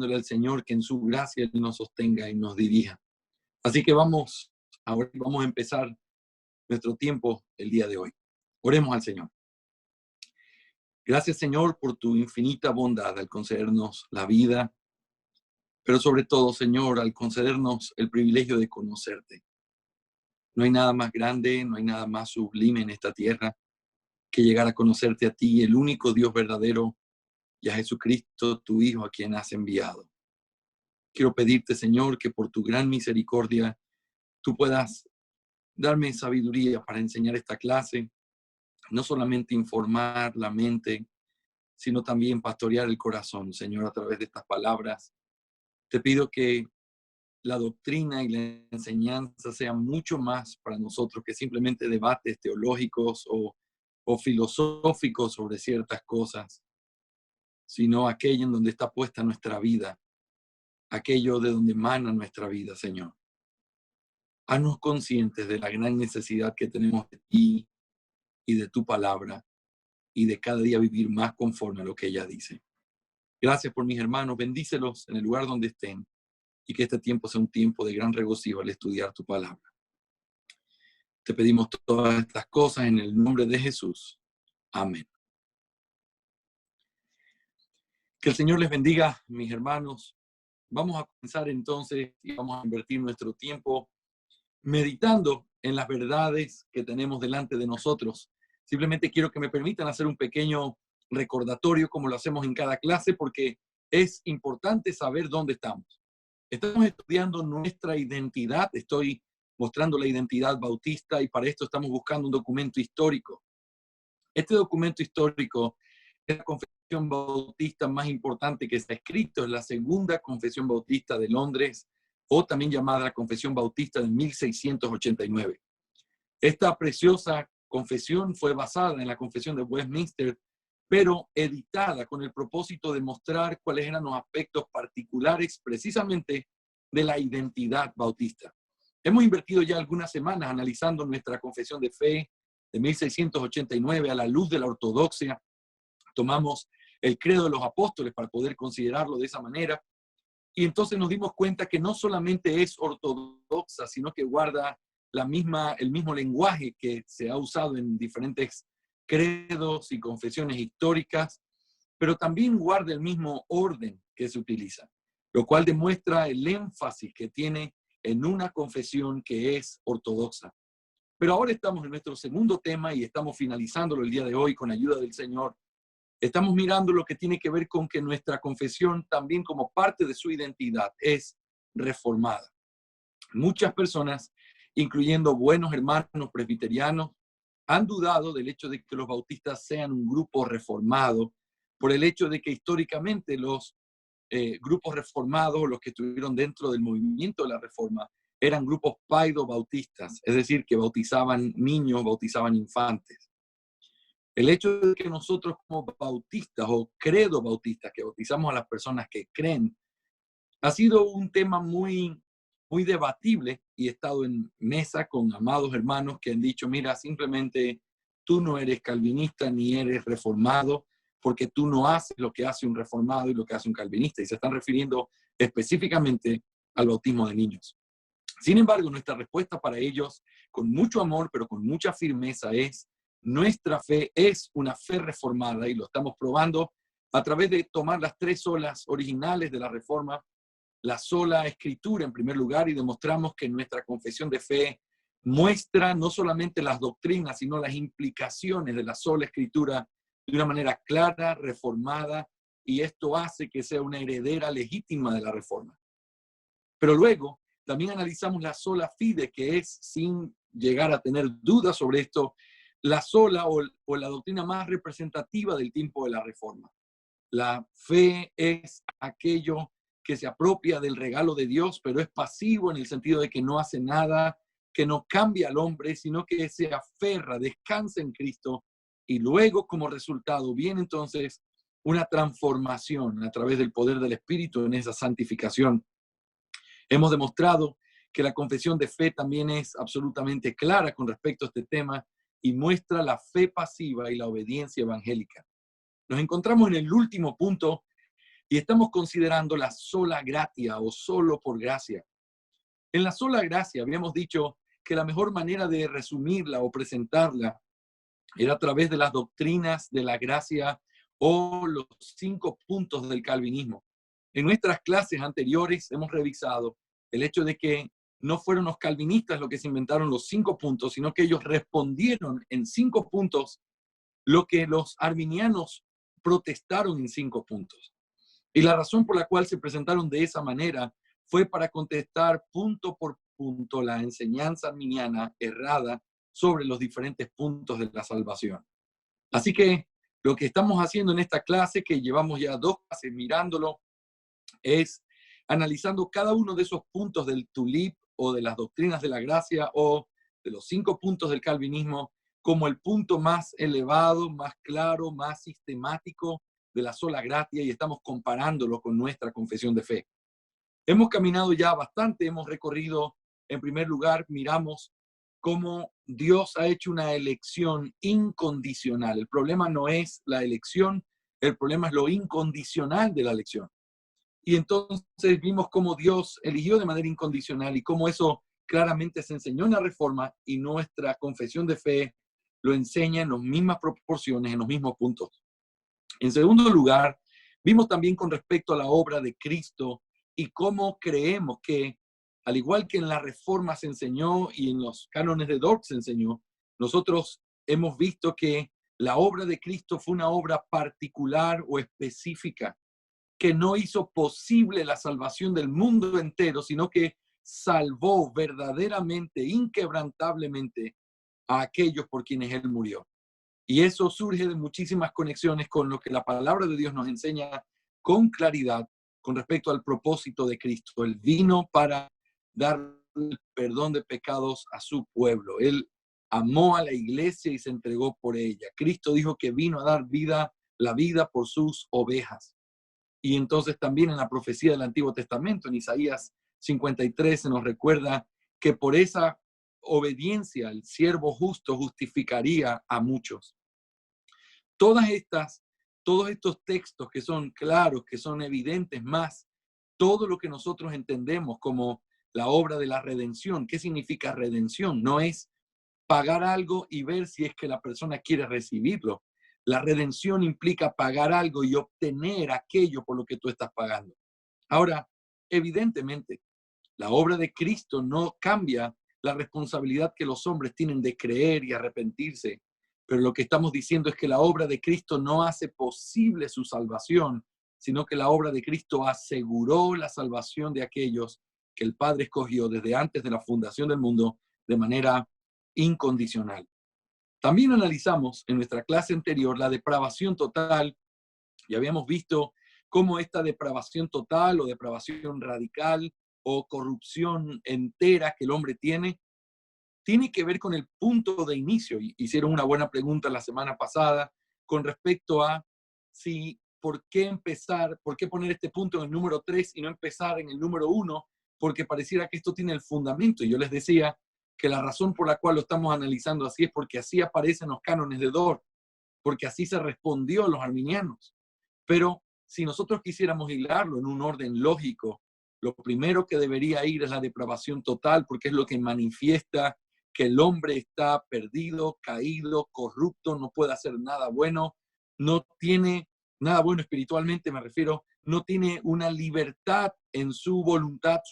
pidiéndole al Señor que en su gracia Él nos sostenga y nos dirija. Así que ahora vamos a empezar nuestro tiempo el día de hoy. Oremos al Señor. Gracias, Señor, por tu infinita bondad al concedernos la vida, pero sobre todo, Señor, al concedernos el privilegio de conocerte. No hay nada más grande, no hay nada más sublime en esta tierra que llegar a conocerte a ti, el único Dios verdadero, y a Jesucristo, tu Hijo, a quien has enviado. Quiero pedirte, Señor, que por tu gran misericordia tú puedas darme sabiduría para enseñar esta clase, no solamente informar la mente, sino también pastorear el corazón, Señor, a través de estas palabras. Te pido que la doctrina y la enseñanza sean mucho más para nosotros que simplemente debates teológicos o filosóficos sobre ciertas cosas, sino aquello en donde está puesta nuestra vida, aquello de donde emana nuestra vida, Señor. Haznos conscientes de la gran necesidad que tenemos de ti y de tu palabra y de cada día vivir más conforme a lo que ella dice. Gracias por mis hermanos, bendícelos en el lugar donde estén y que este tiempo sea un tiempo de gran regocijo al estudiar tu palabra. Te pedimos todas estas cosas en el nombre de Jesús. Amén. Que el Señor les bendiga, mis hermanos. Vamos a comenzar entonces y vamos a invertir nuestro tiempo meditando en las verdades que tenemos delante de nosotros. Simplemente quiero que me permitan hacer un pequeño recordatorio como lo hacemos en cada clase porque es importante saber dónde estamos. Estamos estudiando nuestra identidad, estoy mostrando la identidad bautista y para esto estamos buscando un documento histórico. Este documento histórico es la confesión bautista más importante que se ha escrito, es la segunda confesión bautista de Londres, o también llamada la Confesión Bautista de 1689. Esta preciosa confesión fue basada en la Confesión de Westminster, pero editada con el propósito de mostrar cuáles eran los aspectos particulares precisamente de la identidad bautista. Hemos invertido ya algunas semanas analizando nuestra confesión de fe de 1689 a la luz de la ortodoxia. Tomamos el credo de los apóstoles para poder considerarlo de esa manera. Y entonces nos dimos cuenta que no solamente es ortodoxa, sino que guarda el mismo lenguaje que se ha usado en diferentes credos y confesiones históricas, pero también guarda el mismo orden que se utiliza, lo cual demuestra el énfasis que tiene en una confesión que es ortodoxa. Pero ahora estamos en nuestro segundo tema y estamos finalizándolo el día de hoy con ayuda del Señor. Estamos mirando lo que tiene que ver con que nuestra confesión también como parte de su identidad es reformada. Muchas personas, incluyendo buenos hermanos presbiterianos, han dudado del hecho de que los bautistas sean un grupo reformado por el hecho de que históricamente los grupos reformados, los que estuvieron dentro del movimiento de la reforma, eran grupos paido-bautistas, es decir, que bautizaban niños, bautizaban infantes. El hecho de que nosotros como bautistas o credo bautistas, que bautizamos a las personas que creen, ha sido un tema muy debatible y he estado en mesa con amados hermanos que han dicho, mira, simplemente tú no eres calvinista ni eres reformado porque tú no haces lo que hace un reformado y lo que hace un calvinista. Y se están refiriendo específicamente al bautismo de niños. Sin embargo, nuestra respuesta para ellos, con mucho amor, pero con mucha firmeza, es: nuestra fe es una fe reformada y lo estamos probando a través de tomar las tres solas originales de la Reforma, la sola Escritura en primer lugar, y demostramos que nuestra confesión de fe muestra no solamente las doctrinas, sino las implicaciones de la sola Escritura de una manera clara, reformada, y esto hace que sea una heredera legítima de la Reforma. Pero luego también analizamos la sola fide, que es, sin llegar a tener dudas sobre esto, la sola o la doctrina más representativa del tiempo de la Reforma. La fe es aquello que se apropia del regalo de Dios, pero es pasivo en el sentido de que no hace nada, que no cambia al hombre, sino que se aferra, descansa en Cristo, y luego como resultado viene entonces una transformación a través del poder del Espíritu en esa santificación. Hemos demostrado que la confesión de fe también es absolutamente clara con respecto a este tema y muestra la fe pasiva y la obediencia evangélica. Nos encontramos en el último punto y estamos considerando la sola gratia o solo por gracia. En la sola gracia habíamos dicho que la mejor manera de resumirla o presentarla era a través de las doctrinas de la gracia o los 5 puntos del calvinismo. En nuestras clases anteriores hemos revisado el hecho de que no fueron los calvinistas los que se inventaron los 5 puntos, sino que ellos respondieron en 5 puntos lo que los arminianos protestaron en 5 puntos. Y la razón por la cual se presentaron de esa manera fue para contestar punto por punto la enseñanza arminiana errada sobre los diferentes puntos de la salvación. Así que lo que estamos haciendo en esta clase, que llevamos ya 2 clases mirándolo, es analizando cada uno de esos puntos del tulip o de las doctrinas de la gracia o de los 5 puntos del calvinismo como el punto más elevado, más claro, más sistemático de la sola gratia, y estamos comparándolo con nuestra confesión de fe. Hemos caminado ya bastante, hemos recorrido, en primer lugar, miramos cómo Dios ha hecho una elección incondicional. El problema no es la elección, el problema es lo incondicional de la elección. Y entonces vimos cómo Dios eligió de manera incondicional y cómo eso claramente se enseñó en la Reforma, y nuestra confesión de fe lo enseña en las mismas proporciones, en los mismos puntos. En segundo lugar, vimos también con respecto a la obra de Cristo y cómo creemos que, al igual que en la Reforma se enseñó y en los cánones de Dort se enseñó, nosotros hemos visto que la obra de Cristo fue una obra particular o específica, que no hizo posible la salvación del mundo entero, sino que salvó verdaderamente, inquebrantablemente a aquellos por quienes Él murió. Y eso surge de muchísimas conexiones con lo que la palabra de Dios nos enseña con claridad con respecto al propósito de Cristo. Él vino para dar el perdón de pecados a su pueblo. Él amó a la iglesia y se entregó por ella. Cristo dijo que vino a dar vida, la vida por sus ovejas. Y entonces también en la profecía del Antiguo Testamento, en Isaías 53, se nos recuerda que por esa obediencia el siervo justo justificaría a muchos. Todos estos textos que son claros, que son evidentes, más todo lo que nosotros entendemos como la obra de la redención. ¿Qué significa redención? No es pagar algo y ver si es que la persona quiere recibirlo. La redención implica pagar algo y obtener aquello por lo que tú estás pagando. Ahora, evidentemente, la obra de Cristo no cambia la responsabilidad que los hombres tienen de creer y arrepentirse, pero lo que estamos diciendo es que la obra de Cristo no hace posible su salvación, sino que la obra de Cristo aseguró la salvación de aquellos que el Padre escogió desde antes de la fundación del mundo de manera incondicional. También analizamos en nuestra clase anterior la depravación total, y habíamos visto cómo esta depravación total o depravación radical o corrupción entera que el hombre tiene que ver con el punto de inicio. Hicieron una buena pregunta la semana pasada con respecto a por qué poner este punto en el número 3 y no empezar en el número 1, porque pareciera que esto tiene el fundamento. Y yo les decía que la razón por la cual lo estamos analizando así es porque así aparecen los cánones de Dort, porque así se respondió a los arminianos. Pero si nosotros quisiéramos hilarlo en un orden lógico, lo primero que debería ir es la depravación total, porque es lo que manifiesta que el hombre está perdido, caído, corrupto, no puede hacer nada bueno, no tiene nada bueno espiritualmente, me refiero, no tiene una libertad en su voluntad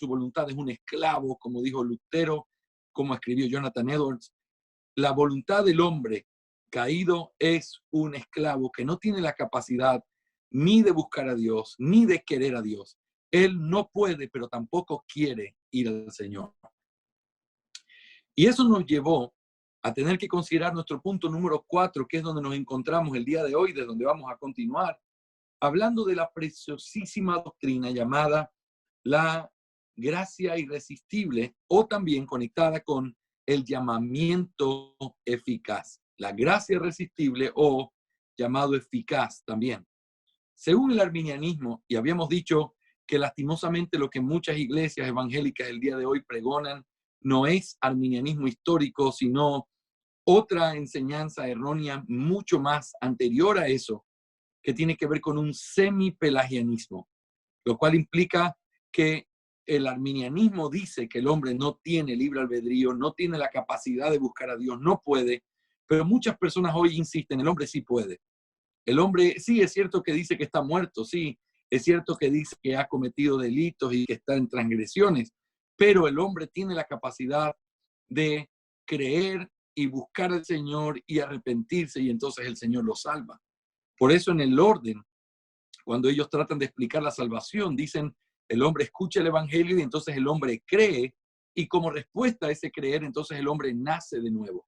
es un esclavo, como dijo Lutero, como escribió Jonathan Edwards. La voluntad del hombre caído es un esclavo que no tiene la capacidad ni de buscar a Dios, ni de querer a Dios. Él no puede, pero tampoco quiere ir al Señor. Y eso nos llevó a tener que considerar nuestro punto número 4, que es donde nos encontramos el día de hoy, de donde vamos a continuar, hablando de la preciosísima doctrina llamada la gracia irresistible, o también conectada con el llamamiento eficaz. La gracia irresistible o llamado eficaz también. Según el arminianismo, y habíamos dicho que lastimosamente lo que muchas iglesias evangélicas el día de hoy pregonan no es arminianismo histórico, sino otra enseñanza errónea mucho más anterior a eso, que tiene que ver con un semipelagianismo. lo cual implica que el arminianismo dice que el hombre no tiene libre albedrío, no tiene la capacidad de buscar a Dios, no puede, pero muchas personas hoy insisten, el hombre sí puede. El hombre sí es cierto que dice que está muerto, sí, es cierto que dice que ha cometido delitos y que está en transgresiones, pero el hombre tiene la capacidad de creer y buscar al Señor y arrepentirse, y entonces el Señor lo salva. Por eso en el orden, cuando ellos tratan de explicar la salvación, dicen, el hombre escucha el evangelio y entonces el hombre cree, y como respuesta a ese creer, entonces el hombre nace de nuevo.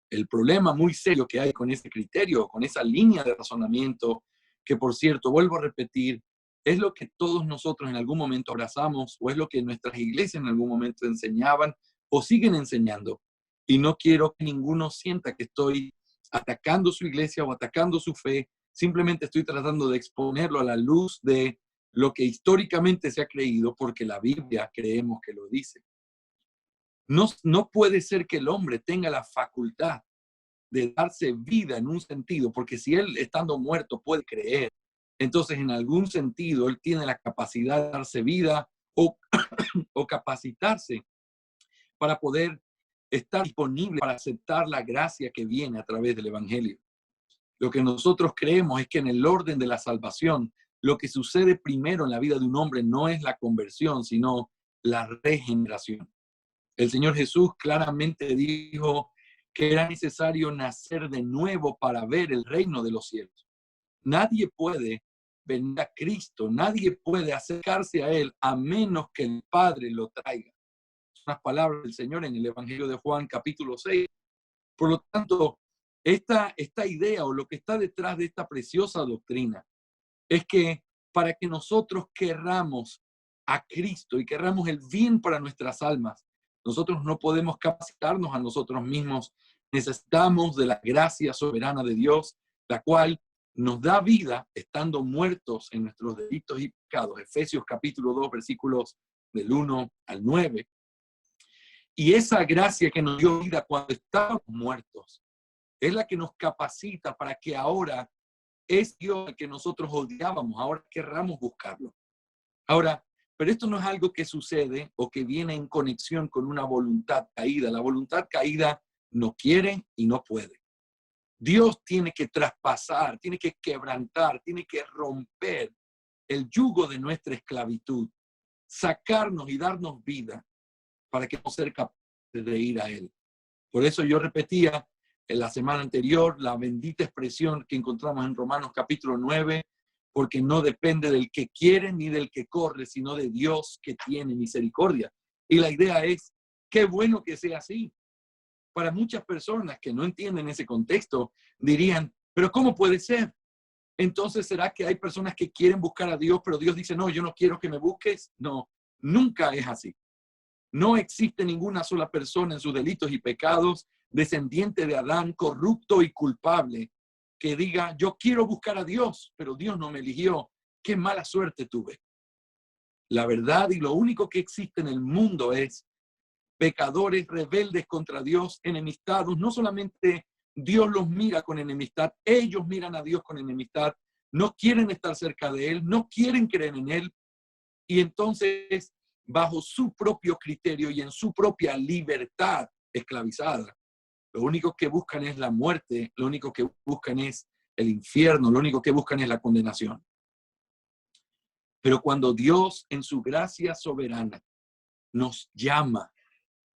El problema muy serio que hay con ese criterio, con esa línea de razonamiento, que por cierto, vuelvo a repetir, es lo que todos nosotros en algún momento abrazamos, o es lo que nuestras iglesias en algún momento enseñaban o siguen enseñando. Y no quiero que ninguno sienta que estoy atacando su iglesia o atacando su fe, simplemente estoy tratando de exponerlo a la luz de lo que históricamente se ha creído, porque la Biblia creemos que lo dice. No puede ser que el hombre tenga la facultad de darse vida en un sentido, porque si él estando muerto puede creer, entonces en algún sentido él tiene la capacidad de darse vida o capacitarse para poder estar disponible para aceptar la gracia que viene a través del Evangelio. Lo que nosotros creemos es que en el orden de la salvación, lo que sucede primero en la vida de un hombre no es la conversión, sino la regeneración. El Señor Jesús claramente dijo que era necesario nacer de nuevo para ver el reino de los cielos. Nadie puede venir a Cristo, nadie puede acercarse a Él a menos que el Padre lo traiga. Son las palabras del Señor en el Evangelio de Juan, capítulo 6. Por lo tanto, esta idea o lo que está detrás de esta preciosa doctrina es que para que nosotros querramos a Cristo y querramos el bien para nuestras almas, nosotros no podemos capacitarnos a nosotros mismos. Necesitamos de la gracia soberana de Dios, la cual nos da vida estando muertos en nuestros delitos y pecados. Efesios capítulo 2, versículos del 1 al 9. Y esa gracia que nos dio vida cuando estábamos muertos es la que nos capacita para que ahora es Dios el que nosotros odiábamos, ahora querramos buscarlo. Ahora, pero esto no es algo que sucede o que viene en conexión con una voluntad caída. La voluntad caída no quiere y no puede. Dios tiene que traspasar, tiene que quebrantar, tiene que romper el yugo de nuestra esclavitud, sacarnos y darnos vida para que podamos ser capaces de ir a Él. Por eso yo repetía en la semana anterior la bendita expresión que encontramos en Romanos capítulo 9, porque no depende del que quiere ni del que corre, sino de Dios que tiene misericordia. Y la idea es, qué bueno que sea así. Para muchas personas que no entienden ese contexto, dirían, pero ¿cómo puede ser? Entonces, ¿será que hay personas que quieren buscar a Dios, pero Dios dice, no, yo no quiero que me busques? No, nunca es así. No existe ninguna sola persona en sus delitos y pecados, descendiente de Adán, corrupto y culpable, que diga, yo quiero buscar a Dios, pero Dios no me eligió. Qué mala suerte tuve. La verdad y lo único que existe en el mundo es pecadores rebeldes contra Dios, enemistados. No solamente Dios los mira con enemistad, ellos miran a Dios con enemistad, no quieren estar cerca de Él, no quieren creer en Él, y entonces bajo su propio criterio y en su propia libertad esclavizada, lo único que buscan es la muerte, lo único que buscan es el infierno, lo único que buscan es la condenación. Pero cuando Dios en su gracia soberana nos llama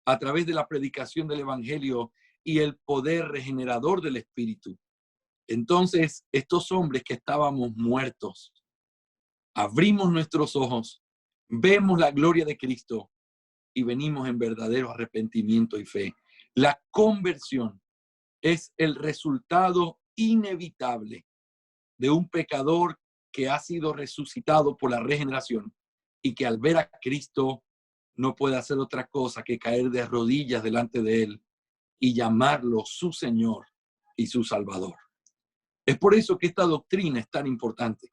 a través de la predicación del Evangelio y el poder regenerador del Espíritu, entonces estos hombres que estábamos muertos, abrimos nuestros ojos, vemos la gloria de Cristo y venimos en verdadero arrepentimiento y fe. La conversión es el resultado inevitable de un pecador que ha sido resucitado por la regeneración y que al ver a Cristo no puede hacer otra cosa que caer de rodillas delante de Él y llamarlo su Señor y su Salvador. Es por eso que esta doctrina es tan importante.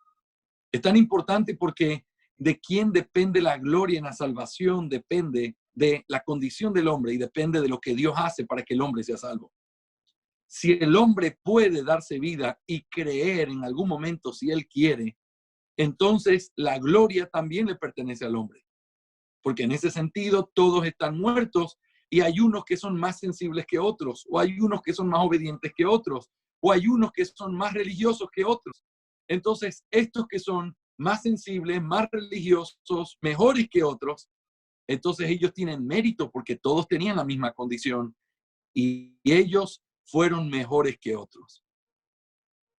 Es tan importante porque de quién depende la gloria en la salvación depende de la condición del hombre y depende de lo que Dios hace para que el hombre sea salvo. Si el hombre puede darse vida y creer en algún momento, si él quiere, entonces la gloria también le pertenece al hombre. Porque en ese sentido todos están muertos y hay unos que son más sensibles que otros, o hay unos que son más obedientes que otros, o hay unos que son más religiosos que otros. Entonces, estos que son más sensibles, más religiosos, mejores que otros, entonces ellos tienen mérito porque todos tenían la misma condición y ellos fueron mejores que otros.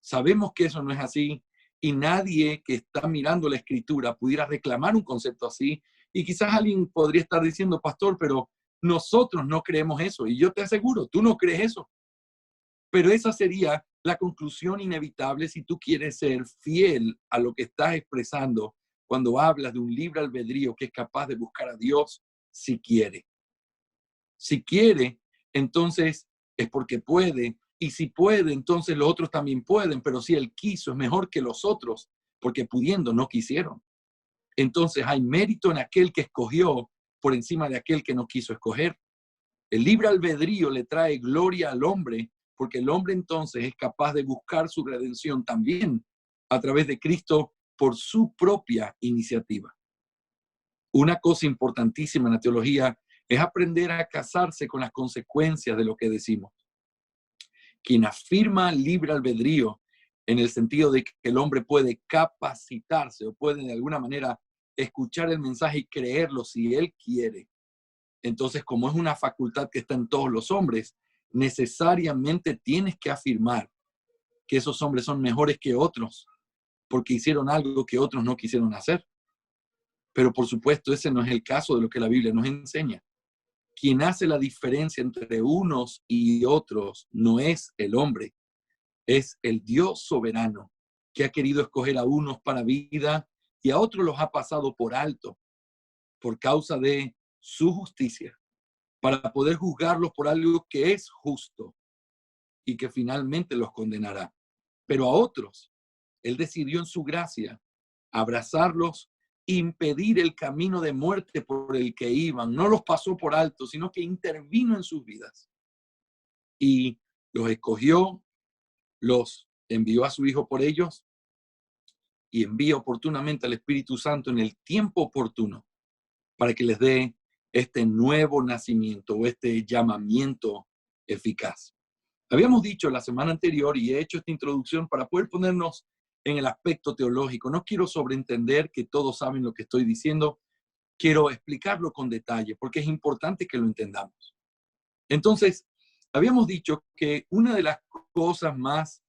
Sabemos que eso no es así y nadie que está mirando la escritura pudiera reclamar un concepto así. Y quizás alguien podría estar diciendo, pastor, pero nosotros no creemos eso. Y yo te aseguro, tú no crees eso. Pero esa sería la conclusión inevitable si tú quieres ser fiel a lo que estás expresando cuando hablas de un libre albedrío que es capaz de buscar a Dios si quiere. Si quiere, entonces es porque puede. Y si puede, entonces los otros también pueden. Pero si él quiso, es mejor que los otros, porque pudiendo no quisieron. Entonces hay mérito en aquel que escogió por encima de aquel que no quiso escoger. El libre albedrío le trae gloria al hombre, porque el hombre entonces es capaz de buscar su redención también a través de Cristo por su propia iniciativa. Una cosa importantísima en la teología es aprender a casarse con las consecuencias de lo que decimos. Quien afirma libre albedrío en el sentido de que el hombre puede capacitarse o puede de alguna manera escuchar el mensaje y creerlo si él quiere. Entonces, como es una facultad que está en todos los hombres, necesariamente tienes que afirmar que esos hombres son mejores que otros porque hicieron algo que otros no quisieron hacer. Pero por supuesto, ese no es el caso de lo que la Biblia nos enseña. Quien hace la diferencia entre unos y otros no es el hombre, es el Dios soberano que ha querido escoger a unos para vida y a otros los ha pasado por alto por causa de su justicia, para poder juzgarlos por algo que es justo y que finalmente los condenará. Pero a otros, Él decidió en su gracia abrazarlos, impedir el camino de muerte por el que iban. No los pasó por alto, sino que intervino en sus vidas. Y los escogió, los envió a su Hijo por ellos y envía oportunamente al Espíritu Santo en el tiempo oportuno para que les dé este nuevo nacimiento o este llamamiento eficaz. Habíamos dicho la semana anterior y he hecho esta introducción para poder ponernos en el aspecto teológico. No quiero sobreentender que todos saben lo que estoy diciendo. Quiero explicarlo con detalle porque es importante que lo entendamos. Entonces, habíamos dicho que una de las cosas más,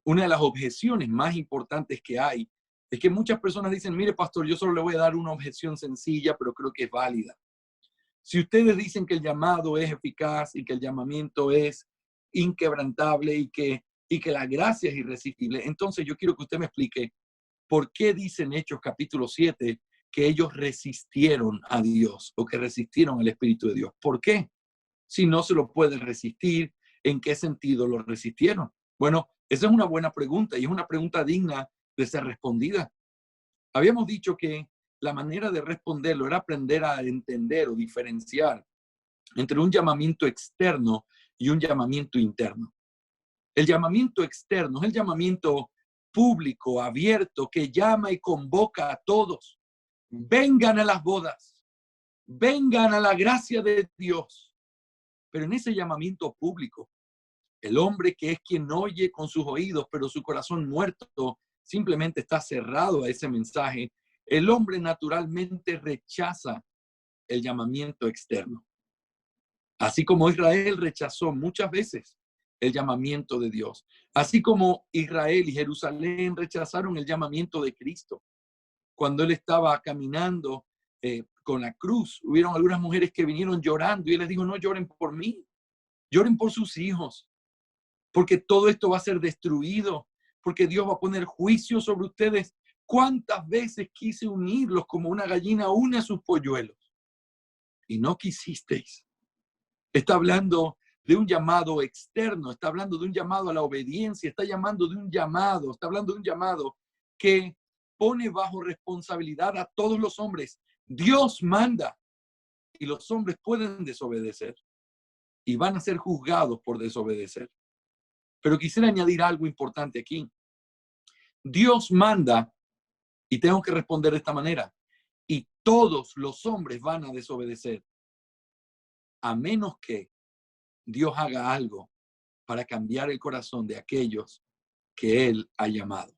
una de las objeciones más importantes que hay es que muchas personas dicen, mire, pastor, yo solo le voy a dar una objeción sencilla, pero creo que es válida. Si ustedes dicen que el llamado es eficaz y que el llamamiento es inquebrantable y que la gracia es irresistible, entonces yo quiero que usted me explique por qué dice en Hechos capítulo 7 que ellos resistieron a Dios o que resistieron al Espíritu de Dios. ¿Por qué? Si no se lo pueden resistir, ¿en qué sentido lo resistieron? Bueno, esa es una buena pregunta y es una pregunta digna de ser respondida. Habíamos dicho que la manera de responderlo era aprender a entender o diferenciar entre un llamamiento externo y un llamamiento interno. El llamamiento externo es el llamamiento público, abierto, que llama y convoca a todos. Vengan a las bodas, vengan a la gracia de Dios. Pero en ese llamamiento público, el hombre que es quien oye con sus oídos, pero su corazón muerto simplemente está cerrado a ese mensaje, el hombre naturalmente rechaza el llamamiento externo. Así como Israel rechazó muchas veces el llamamiento de Dios. Así como Israel y Jerusalén rechazaron el llamamiento de Cristo. Cuando él estaba caminando con la cruz, hubieron algunas mujeres que vinieron llorando y él les dijo, no lloren por mí, lloren por sus hijos, porque todo esto va a ser destruido, porque Dios va a poner juicio sobre ustedes. ¿Cuántas veces quise unirlos como una gallina une a sus polluelos? Y no quisisteis. Está hablando de un llamado externo, está hablando de un llamado a la obediencia, está hablando de un llamado que pone bajo responsabilidad a todos los hombres. Dios manda y los hombres pueden desobedecer y van a ser juzgados por desobedecer. Pero quisiera añadir algo importante aquí. Dios manda, y tengo que responder de esta manera, y todos los hombres van a desobedecer, a menos que Dios haga algo para cambiar el corazón de aquellos que Él ha llamado.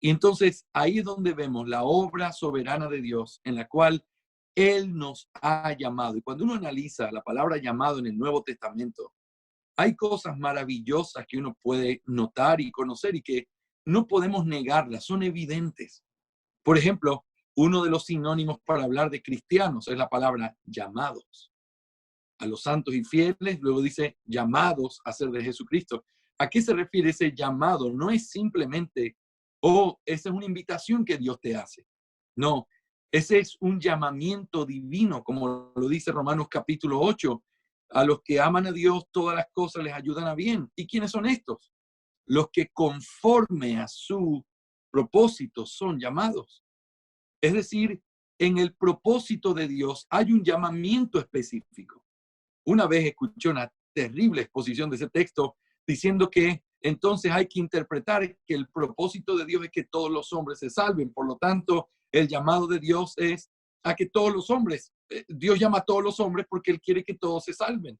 Y entonces ahí es donde vemos la obra soberana de Dios en la cual Él nos ha llamado. Y cuando uno analiza la palabra llamado en el Nuevo Testamento, hay cosas maravillosas que uno puede notar y conocer y que no podemos negarlas, son evidentes. Por ejemplo, uno de los sinónimos para hablar de cristianos es la palabra llamados. A los santos y fieles, luego dice llamados a ser de Jesucristo. ¿A qué se refiere ese llamado? No es simplemente, esa es una invitación que Dios te hace. No, ese es un llamamiento divino, como lo dice Romanos capítulo 8. A los que aman a Dios, todas las cosas les ayudan a bien. ¿Y quiénes son estos? Los que conforme a su propósito son llamados. Es decir, en el propósito de Dios hay un llamamiento específico. Una vez escuché una terrible exposición de ese texto diciendo que entonces hay que interpretar que el propósito de Dios es que todos los hombres se salven. Por lo tanto, el llamado de Dios es a que todos los hombres, Dios llama a todos los hombres porque Él quiere que todos se salven.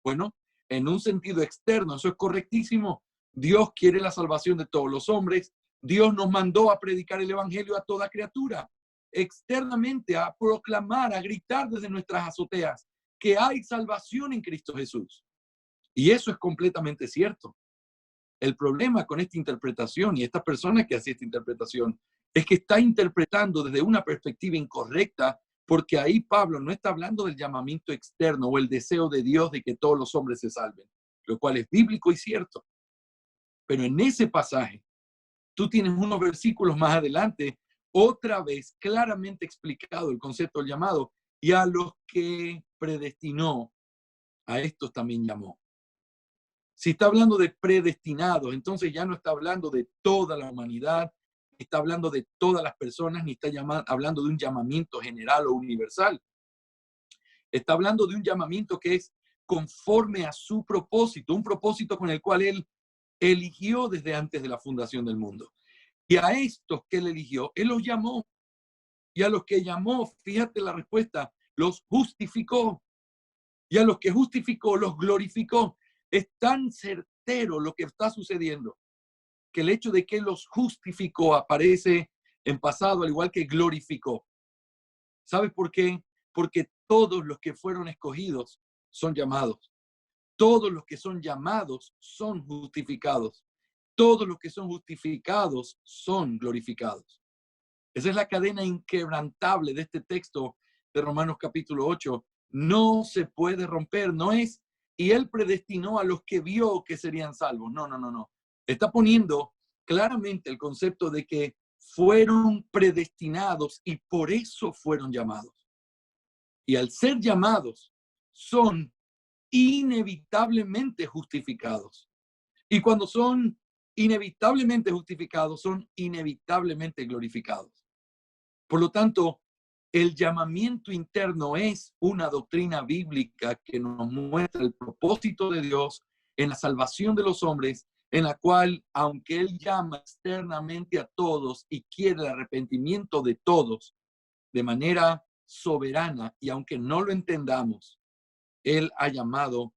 Bueno, en un sentido externo, eso es correctísimo. Dios quiere la salvación de todos los hombres. Dios nos mandó a predicar el evangelio a toda criatura. Externamente, a proclamar, a gritar desde nuestras azoteas que hay salvación en Cristo Jesús. Y eso es completamente cierto. El problema con esta interpretación y esta persona que hace esta interpretación es que está interpretando desde una perspectiva incorrecta, porque ahí Pablo no está hablando del llamamiento externo o el deseo de Dios de que todos los hombres se salven, lo cual es bíblico y cierto. Pero en ese pasaje, tú tienes unos versículos más adelante, otra vez claramente explicado el concepto del llamado, y a los que predestinó, a estos también llamó. Si está hablando de predestinados, entonces ya no está hablando de toda la humanidad, está hablando de todas las personas, ni está hablando de un llamamiento general o universal. Está hablando de un llamamiento que es conforme a su propósito, un propósito con el cual Él eligió desde antes de la fundación del mundo. Y a estos que Él eligió, Él los llamó. Y a los que llamó, fíjate la respuesta, los justificó. Y a los que justificó, los glorificó. Es tan certero lo que está sucediendo que el hecho de que los justificó aparece en pasado, al igual que glorificó. ¿Sabes por qué? Porque todos los que fueron escogidos son llamados. Todos los que son llamados son justificados. Todos los que son justificados son glorificados. Esa es la cadena inquebrantable de este texto de Romanos capítulo 8. No se puede romper, no es, y Él predestinó a los que vio que serían salvos. No, no, no, no. Está poniendo claramente el concepto de que fueron predestinados y por eso fueron llamados. Y al ser llamados, son inevitablemente justificados. Y cuando son inevitablemente justificados, son inevitablemente glorificados. Por lo tanto, el llamamiento interno es una doctrina bíblica que nos muestra el propósito de Dios en la salvación de los hombres, en la cual, aunque Él llama externamente a todos y quiere el arrepentimiento de todos de manera soberana, y aunque no lo entendamos, Él ha llamado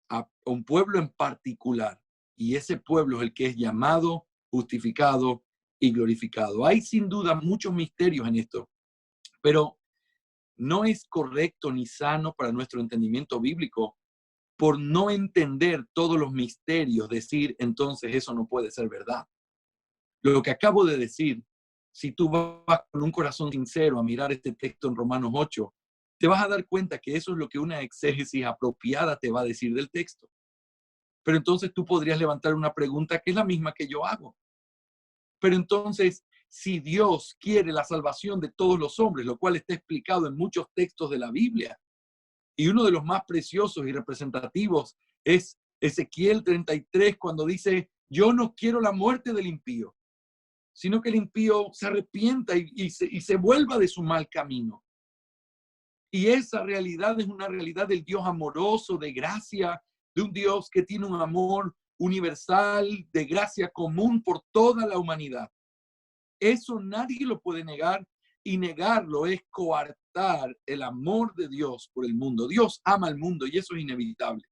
a un pueblo en particular, y ese pueblo es el que es llamado, justificado y glorificado. Hay sin duda muchos misterios en esto, pero no es correcto ni sano para nuestro entendimiento bíblico, por no entender todos los misterios, decir entonces eso no puede ser verdad. Lo que acabo de decir, si tú vas con un corazón sincero a mirar este texto en Romanos 8, te vas a dar cuenta que eso es lo que una exégesis apropiada te va a decir del texto. Pero entonces tú podrías levantar una pregunta que es la misma que yo hago. Pero entonces, si Dios quiere la salvación de todos los hombres, lo cual está explicado en muchos textos de la Biblia, y uno de los más preciosos y representativos es Ezequiel 33, cuando dice, yo no quiero la muerte del impío, sino que el impío se arrepienta y se vuelva de su mal camino. Y esa realidad es una realidad del Dios amoroso, de gracia, de un Dios que tiene un amor universal de gracia común por toda la humanidad. Eso nadie lo puede negar, y negarlo es coartar el amor de Dios por el mundo. Dios ama al mundo y eso es inevitable.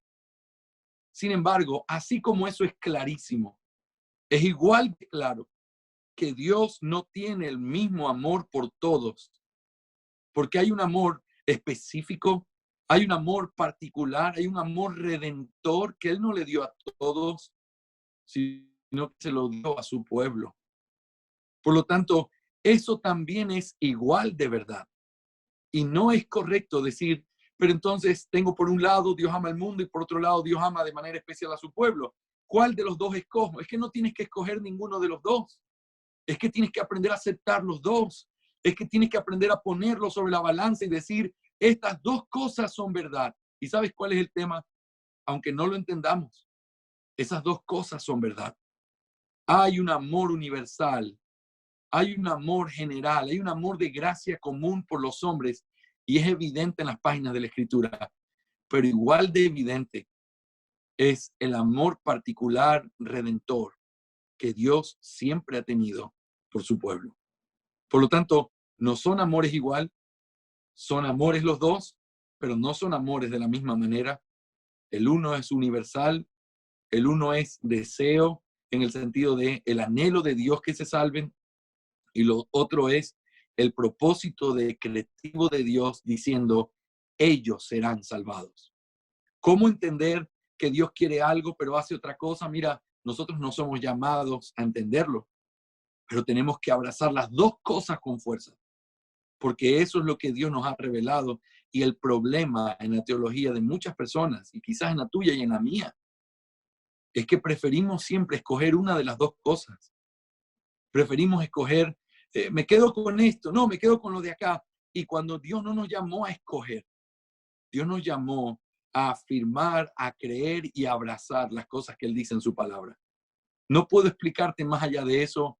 Sin embargo, así como eso es clarísimo, es igual de claro que Dios no tiene el mismo amor por todos, porque hay un amor específico, hay un amor particular, hay un amor redentor que Él no le dio a todos, sino que se lo dio a su pueblo. Por lo tanto, eso también es igual de verdad. Y no es correcto decir, pero entonces tengo por un lado Dios ama al mundo y por otro lado Dios ama de manera especial a su pueblo. ¿Cuál de los dos escojo? Es que no tienes que escoger ninguno de los dos. Es que tienes que aprender a aceptar los dos. Es que tienes que aprender a ponerlos sobre la balanza y decir, estas dos cosas son verdad. ¿Y sabes cuál es el tema? Aunque no lo entendamos, esas dos cosas son verdad. Hay un amor universal, hay un amor general, hay un amor de gracia común por los hombres y es evidente en las páginas de la Escritura, pero igual de evidente es el amor particular redentor que Dios siempre ha tenido por su pueblo. Por lo tanto, no son amores igual, son amores los dos, pero no son amores de la misma manera. El uno es universal, el uno es deseo en el sentido de el anhelo de Dios que se salven, y lo otro es el propósito decretivo de Dios diciendo, ellos serán salvados. ¿Cómo entender que Dios quiere algo pero hace otra cosa? Mira, nosotros no somos llamados a entenderlo, pero tenemos que abrazar las dos cosas con fuerza, porque eso es lo que Dios nos ha revelado. Y el problema en la teología de muchas personas, y quizás en la tuya y en la mía, es que preferimos siempre escoger una de las dos cosas. Preferimos escoger, me quedo con esto, no, me quedo con lo de acá. Y cuando Dios no nos llamó a escoger, Dios nos llamó a afirmar, a creer y a abrazar las cosas que Él dice en su palabra. No puedo explicarte más allá de eso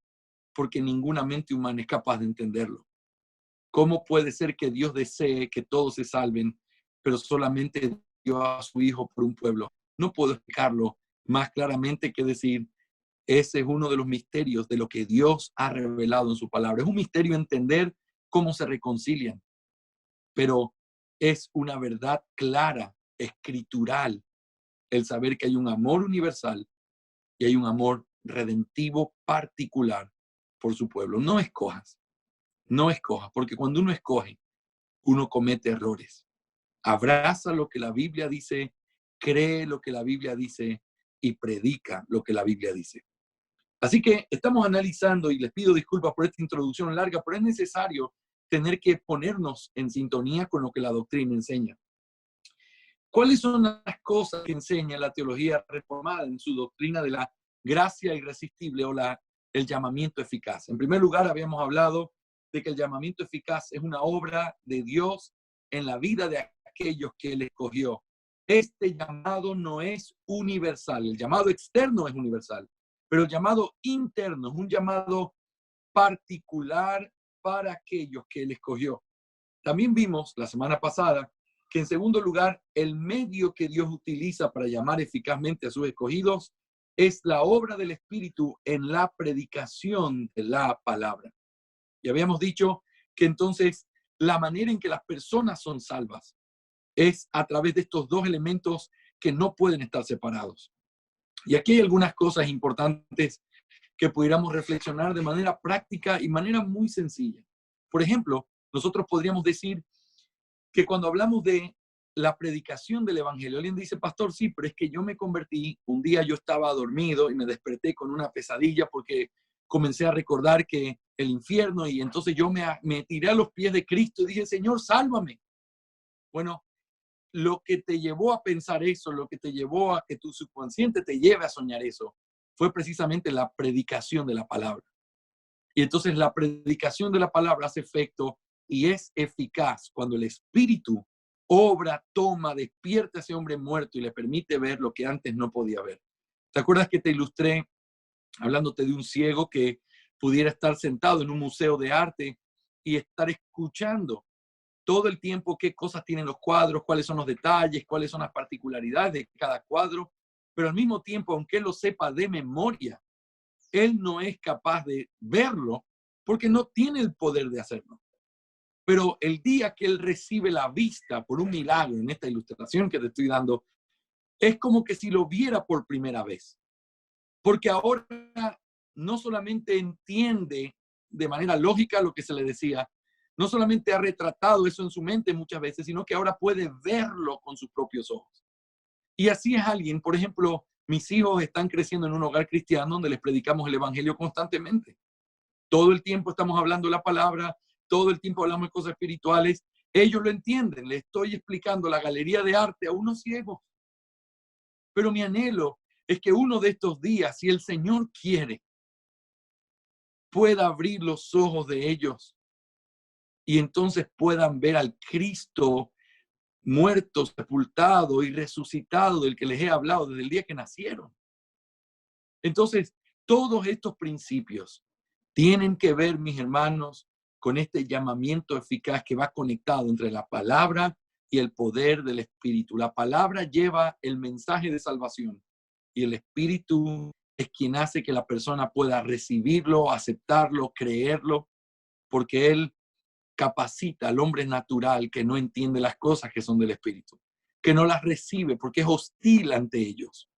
porque ninguna mente humana es capaz de entenderlo. ¿Cómo puede ser que Dios desee que todos se salven, pero solamente dio a su Hijo por un pueblo? No puedo explicarlo más claramente que decir, ese es uno de los misterios de lo que Dios ha revelado en su palabra. Es un misterio entender cómo se reconcilian, pero es una verdad clara, escritural, el saber que hay un amor universal y hay un amor redentivo particular por su pueblo. No escojas, no escojas, porque cuando uno escoge, uno comete errores. Abraza lo que la Biblia dice, cree lo que la Biblia dice y predica lo que la Biblia dice. Así que estamos analizando, y les pido disculpas por esta introducción larga, pero es necesario tener que ponernos en sintonía con lo que la doctrina enseña. ¿Cuáles son las cosas que enseña la teología reformada en su doctrina de la gracia irresistible o el llamamiento eficaz? En primer lugar, habíamos hablado de que el llamamiento eficaz es una obra de Dios en la vida de aquellos que Él escogió. Este llamado no es universal, el llamado externo es universal, pero el llamado interno es un llamado particular para aquellos que Él escogió. También vimos la semana pasada que en segundo lugar, el medio que Dios utiliza para llamar eficazmente a sus escogidos es la obra del Espíritu en la predicación de la palabra. Y habíamos dicho que entonces la manera en que las personas son salvas es a través de estos dos elementos que no pueden estar separados. Y aquí hay algunas cosas importantes que pudiéramos reflexionar de manera práctica y manera muy sencilla. Por ejemplo, nosotros podríamos decir que cuando hablamos de la predicación del evangelio, alguien dice, pastor, sí, pero es que yo me convertí, un día yo estaba dormido y me desperté con una pesadilla porque comencé a recordar que el infierno, y entonces yo me tiré a los pies de Cristo y dije, Señor, sálvame. Bueno, lo que te llevó a pensar eso, lo que te llevó a que tu subconsciente te lleve a soñar eso, fue precisamente la predicación de la palabra. Y entonces la predicación de la palabra hace efecto y es eficaz cuando el Espíritu obra, toma, despierta a ese hombre muerto y le permite ver lo que antes no podía ver. ¿Te acuerdas que te ilustré hablándote de un ciego que pudiera estar sentado en un museo de arte y estar escuchando todo el tiempo qué cosas tienen los cuadros, cuáles son los detalles, cuáles son las particularidades de cada cuadro, pero al mismo tiempo, aunque él lo sepa de memoria, él no es capaz de verlo porque no tiene el poder de hacerlo. Pero el día que él recibe la vista por un milagro, en esta ilustración que te estoy dando, es como que si lo viera por primera vez. Porque ahora no solamente entiende de manera lógica lo que se le decía, no solamente ha retratado eso en su mente muchas veces, sino que ahora puede verlo con sus propios ojos. Y así es alguien, por ejemplo, mis hijos están creciendo en un hogar cristiano donde les predicamos el evangelio constantemente. Todo el tiempo estamos hablando la palabra, todo el tiempo hablamos de cosas espirituales. Ellos lo entienden, les estoy explicando la galería de arte a unos ciegos. Pero mi anhelo es que uno de estos días, si el Señor quiere, pueda abrir los ojos de ellos y entonces puedan ver al Cristo muerto, sepultado y resucitado del que les he hablado desde el día que nacieron. Entonces, todos estos principios tienen que ver, mis hermanos, con este llamamiento eficaz que va conectado entre la palabra y el poder del Espíritu. La palabra lleva el mensaje de salvación y el Espíritu es quien hace que la persona pueda recibirlo, aceptarlo, creerlo, porque Él capacita al hombre natural que no entiende las cosas que son del Espíritu, que no las recibe porque es hostil ante ellos.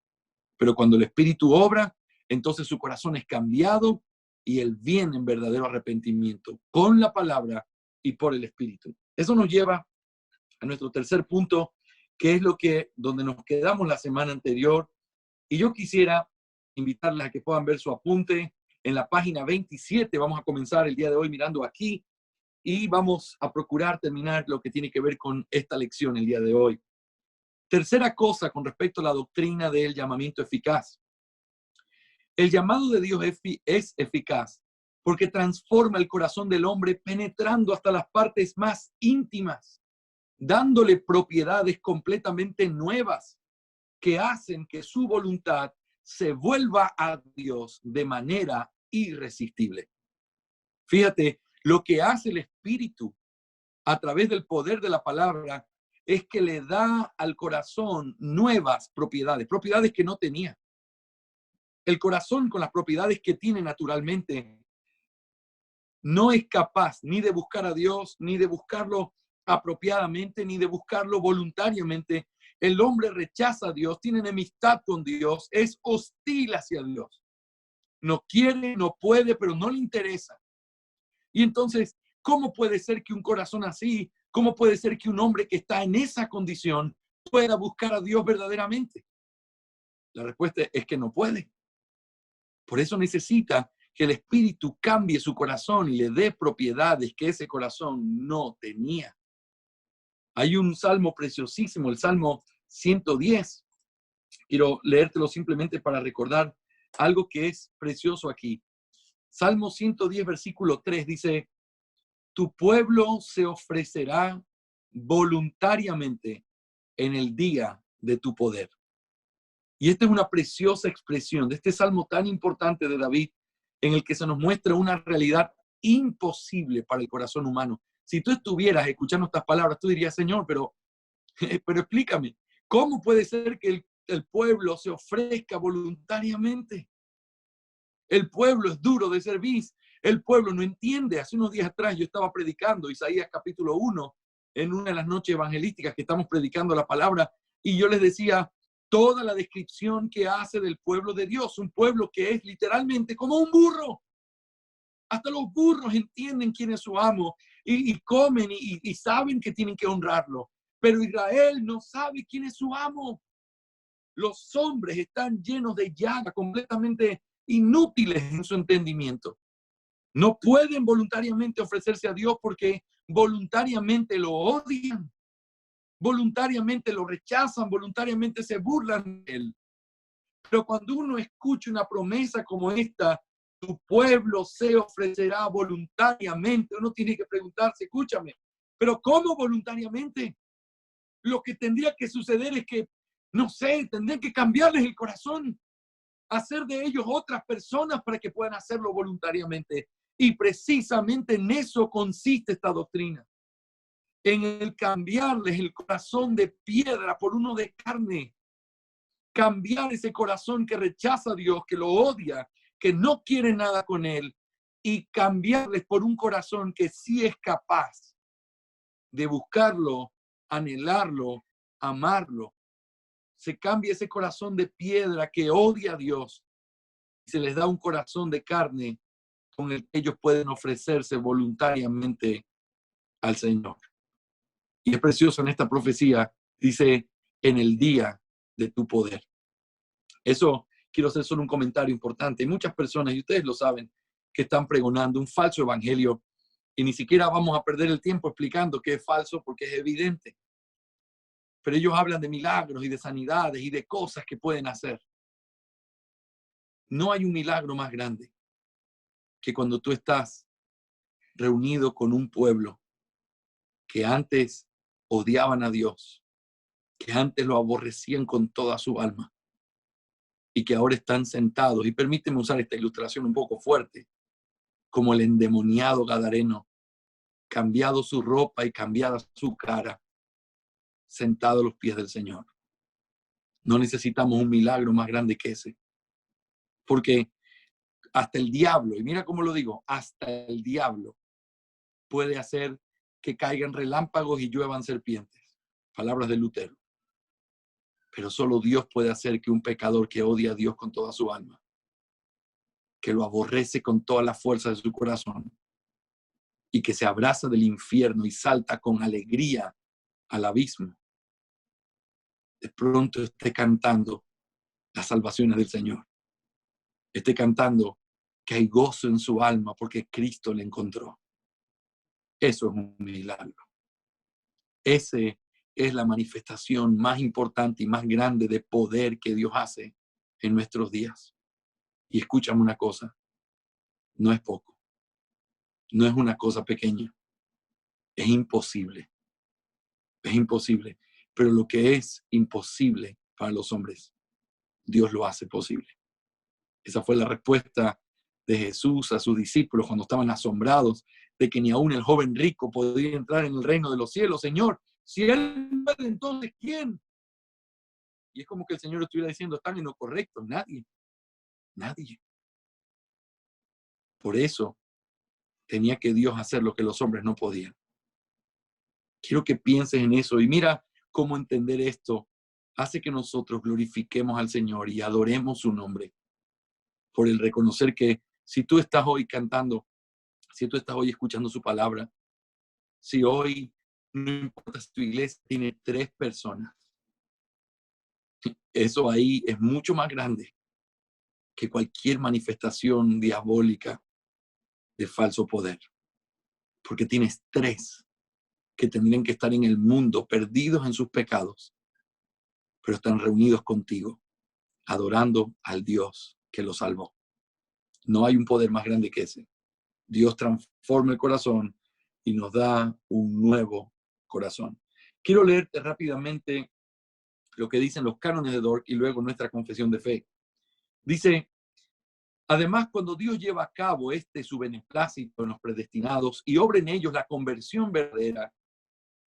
Pero cuando el Espíritu obra, entonces su corazón es cambiado y él viene en verdadero arrepentimiento con la palabra y por el Espíritu. Eso nos lleva a nuestro tercer punto, que es donde nos quedamos la semana anterior. Y yo quisiera invitarles a que puedan ver su apunte en la página 27. Vamos a comenzar el día de hoy mirando aquí y vamos a procurar terminar lo que tiene que ver con esta lección el día de hoy. Tercera cosa con respecto a la doctrina del llamamiento eficaz. El llamado de Dios es eficaz porque transforma el corazón del hombre penetrando hasta las partes más íntimas, dándole propiedades completamente nuevas que hacen que su voluntad se vuelva a Dios de manera irresistible. Fíjate, lo que hace el Espíritu a través del poder de la palabra es que le da al corazón nuevas propiedades, propiedades que no tenía. El corazón, con las propiedades que tiene naturalmente, no es capaz ni de buscar a Dios, ni de buscarlo apropiadamente, ni de buscarlo voluntariamente. El hombre rechaza a Dios, tiene enemistad con Dios, es hostil hacia Dios. No quiere, no puede, pero no le interesa. Y entonces, ¿cómo puede ser que un corazón así, cómo puede ser que un hombre que está en esa condición pueda buscar a Dios verdaderamente? La respuesta es que no puede. Por eso necesita que el Espíritu cambie su corazón y le dé propiedades que ese corazón no tenía. Hay un salmo preciosísimo, el Salmo 110. Quiero leértelo simplemente para recordar algo que es precioso aquí. Salmo 110, versículo 3 dice: tu pueblo se ofrecerá voluntariamente en el día de tu poder. Y esta es una preciosa expresión de este salmo tan importante de David, en el que se nos muestra una realidad imposible para el corazón humano. Si tú estuvieras escuchando estas palabras, tú dirías: Señor, pero explícame, ¿cómo puede ser que el pueblo se ofrezca voluntariamente? El pueblo es duro de cerviz, el pueblo no entiende. Hace unos días atrás yo estaba predicando Isaías capítulo 1 en una de las noches evangelísticas que estamos predicando la palabra, y yo les decía toda la descripción que hace del pueblo de Dios, un pueblo que es literalmente como un burro. Hasta los burros entienden quién es su amo y comen y saben que tienen que honrarlo. Pero Israel no sabe quién es su amo. Los hombres están llenos de llaga, completamente inútiles en su entendimiento. No pueden voluntariamente ofrecerse a Dios porque voluntariamente lo odian, voluntariamente lo rechazan, voluntariamente se burlan de él. Pero cuando uno escucha una promesa como esta, tu pueblo se ofrecerá voluntariamente, uno tiene que preguntarse: escúchame, pero ¿cómo voluntariamente? Lo que tendría que suceder es que, no sé, tendrían que cambiarles el corazón, hacer de ellos otras personas para que puedan hacerlo voluntariamente. Y precisamente en eso consiste esta doctrina, en el cambiarles el corazón de piedra por uno de carne. cambiar ese corazón que rechaza a Dios, que lo odia, que no quiere nada con Él, y cambiarles por un corazón que sí es capaz de buscarlo, anhelarlo, amarlo. Se cambia ese corazón de piedra que odia a Dios y se les da un corazón de carne con el que ellos pueden ofrecerse voluntariamente al Señor. Y es precioso en esta profecía, dice, en el día de tu poder. Eso quiero hacer solo un comentario importante. Hay muchas personas, y ustedes lo saben, que están pregonando un falso evangelio y ni siquiera vamos a perder el tiempo explicando que es falso porque es evidente. Pero ellos hablan de milagros y de sanidades y de cosas que pueden hacer. No hay un milagro más grande que cuando tú estás reunido con un pueblo que antes odiaban a Dios, que antes lo aborrecían con toda su alma y que ahora están sentados. Y permíteme usar esta ilustración un poco fuerte, como el endemoniado gadareno, cambiado su ropa y cambiada su cara, sentado a los pies del Señor. No necesitamos un milagro más grande que ese, porque hasta el diablo, y mira cómo lo digo, hasta el diablo puede hacer que caigan relámpagos y lluevan serpientes. Palabras de Lutero. Pero solo Dios puede hacer que un pecador que odia a Dios con toda su alma, que lo aborrece con toda la fuerza de su corazón y que se abraza del infierno y salta con alegría al abismo, de pronto esté cantando las salvaciones del Señor. Esté cantando que hay gozo en su alma porque Cristo le encontró. Eso es un milagro. Ese es la manifestación más importante y más grande de poder que Dios hace en nuestros días. Y escúchame una cosa, no es poco, no es una cosa pequeña, es imposible, pero lo que es imposible para los hombres, Dios lo hace posible. Esa fue la respuesta de Jesús a sus discípulos cuando estaban asombrados de que ni aún el joven rico podía entrar en el reino de los cielos. Señor, si él puede, entonces ¿quién? Y es como que el Señor estuviera diciendo, están en lo correcto, nadie. Por eso tenía que Dios hacer lo que los hombres no podían. Quiero que pienses en eso y mira cómo entender esto hace que nosotros glorifiquemos al Señor y adoremos su nombre por el reconocer que si tú estás hoy cantando, si tú estás hoy escuchando su palabra, si hoy, no importa si tu iglesia tiene 3 personas, eso ahí es mucho más grande que cualquier manifestación diabólica de falso poder. Porque tienes 3 que tendrían que estar en el mundo perdidos en sus pecados, pero están reunidos contigo, adorando al Dios que los salvó. No hay un poder más grande que ese. Dios transforma el corazón y nos da un nuevo corazón. Quiero leerte rápidamente lo que dicen los cánones de Dort y luego nuestra confesión de fe. Dice, además, cuando Dios lleva a cabo su beneplácito en los predestinados y obra en ellos la conversión verdadera,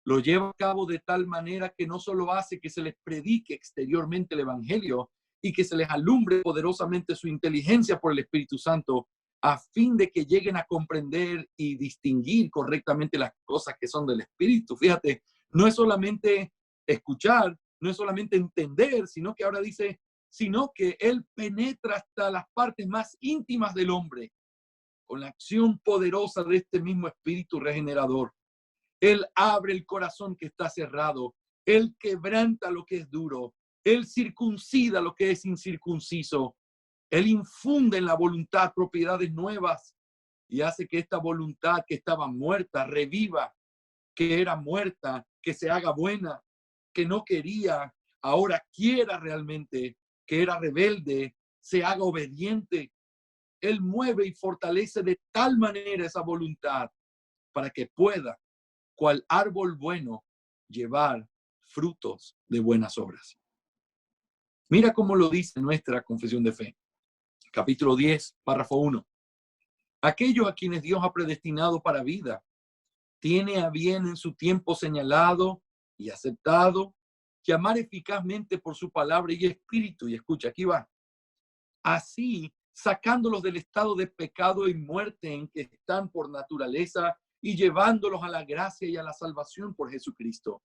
lo lleva a cabo de tal manera que no solo hace que se les predique exteriormente el evangelio y que se les alumbre poderosamente su inteligencia por el Espíritu Santo, a fin de que lleguen a comprender y distinguir correctamente las cosas que son del Espíritu. Fíjate, no es solamente escuchar, no es solamente entender, sino que ahora dice, sino que Él penetra hasta las partes más íntimas del hombre, con la acción poderosa de este mismo Espíritu regenerador. Él abre el corazón que está cerrado, Él quebranta lo que es duro, Él circuncida lo que es incircunciso, Él infunde en la voluntad propiedades nuevas y hace que esta voluntad que estaba muerta reviva, que era muerta, que se haga buena, que no quería, ahora quiera realmente, que era rebelde, se haga obediente. Él mueve y fortalece de tal manera esa voluntad para que pueda, cual árbol bueno, llevar frutos de buenas obras. Mira cómo lo dice nuestra confesión de fe. Capítulo 10, párrafo 1. Aquellos a quienes Dios ha predestinado para vida, tiene a bien en su tiempo señalado y aceptado, que amar eficazmente por su palabra y espíritu. Y escucha, aquí va. Así, sacándolos del estado de pecado y muerte en que están por naturaleza y llevándolos a la gracia y a la salvación por Jesucristo,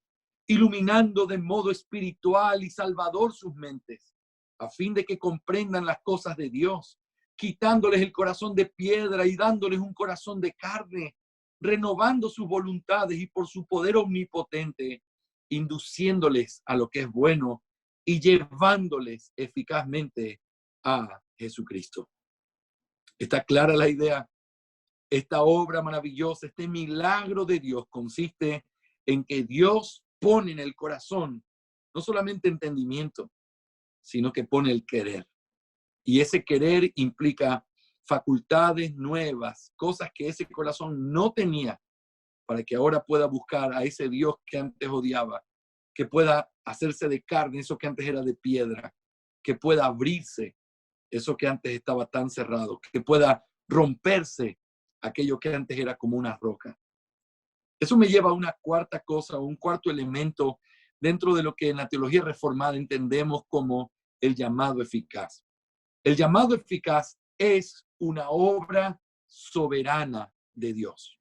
iluminando de modo espiritual y salvador sus mentes, a fin de que comprendan las cosas de Dios, quitándoles el corazón de piedra y dándoles un corazón de carne, renovando sus voluntades y por su poder omnipotente, induciéndoles a lo que es bueno y llevándoles eficazmente a Jesucristo. ¿Está clara la idea? Esta obra maravillosa, este milagro de Dios consiste en que Dios pone en el corazón no solamente entendimiento, sino que pone el querer. Y ese querer implica facultades nuevas, cosas que ese corazón no tenía, para que ahora pueda buscar a ese Dios que antes odiaba, que pueda hacerse de carne, eso que antes era de piedra, que pueda abrirse eso que antes estaba tan cerrado, que pueda romperse aquello que antes era como una roca. Eso me lleva a una cuarta cosa, un cuarto elemento dentro de lo que en la teología reformada entendemos como el llamado eficaz. El llamado eficaz es una obra soberana de Dios.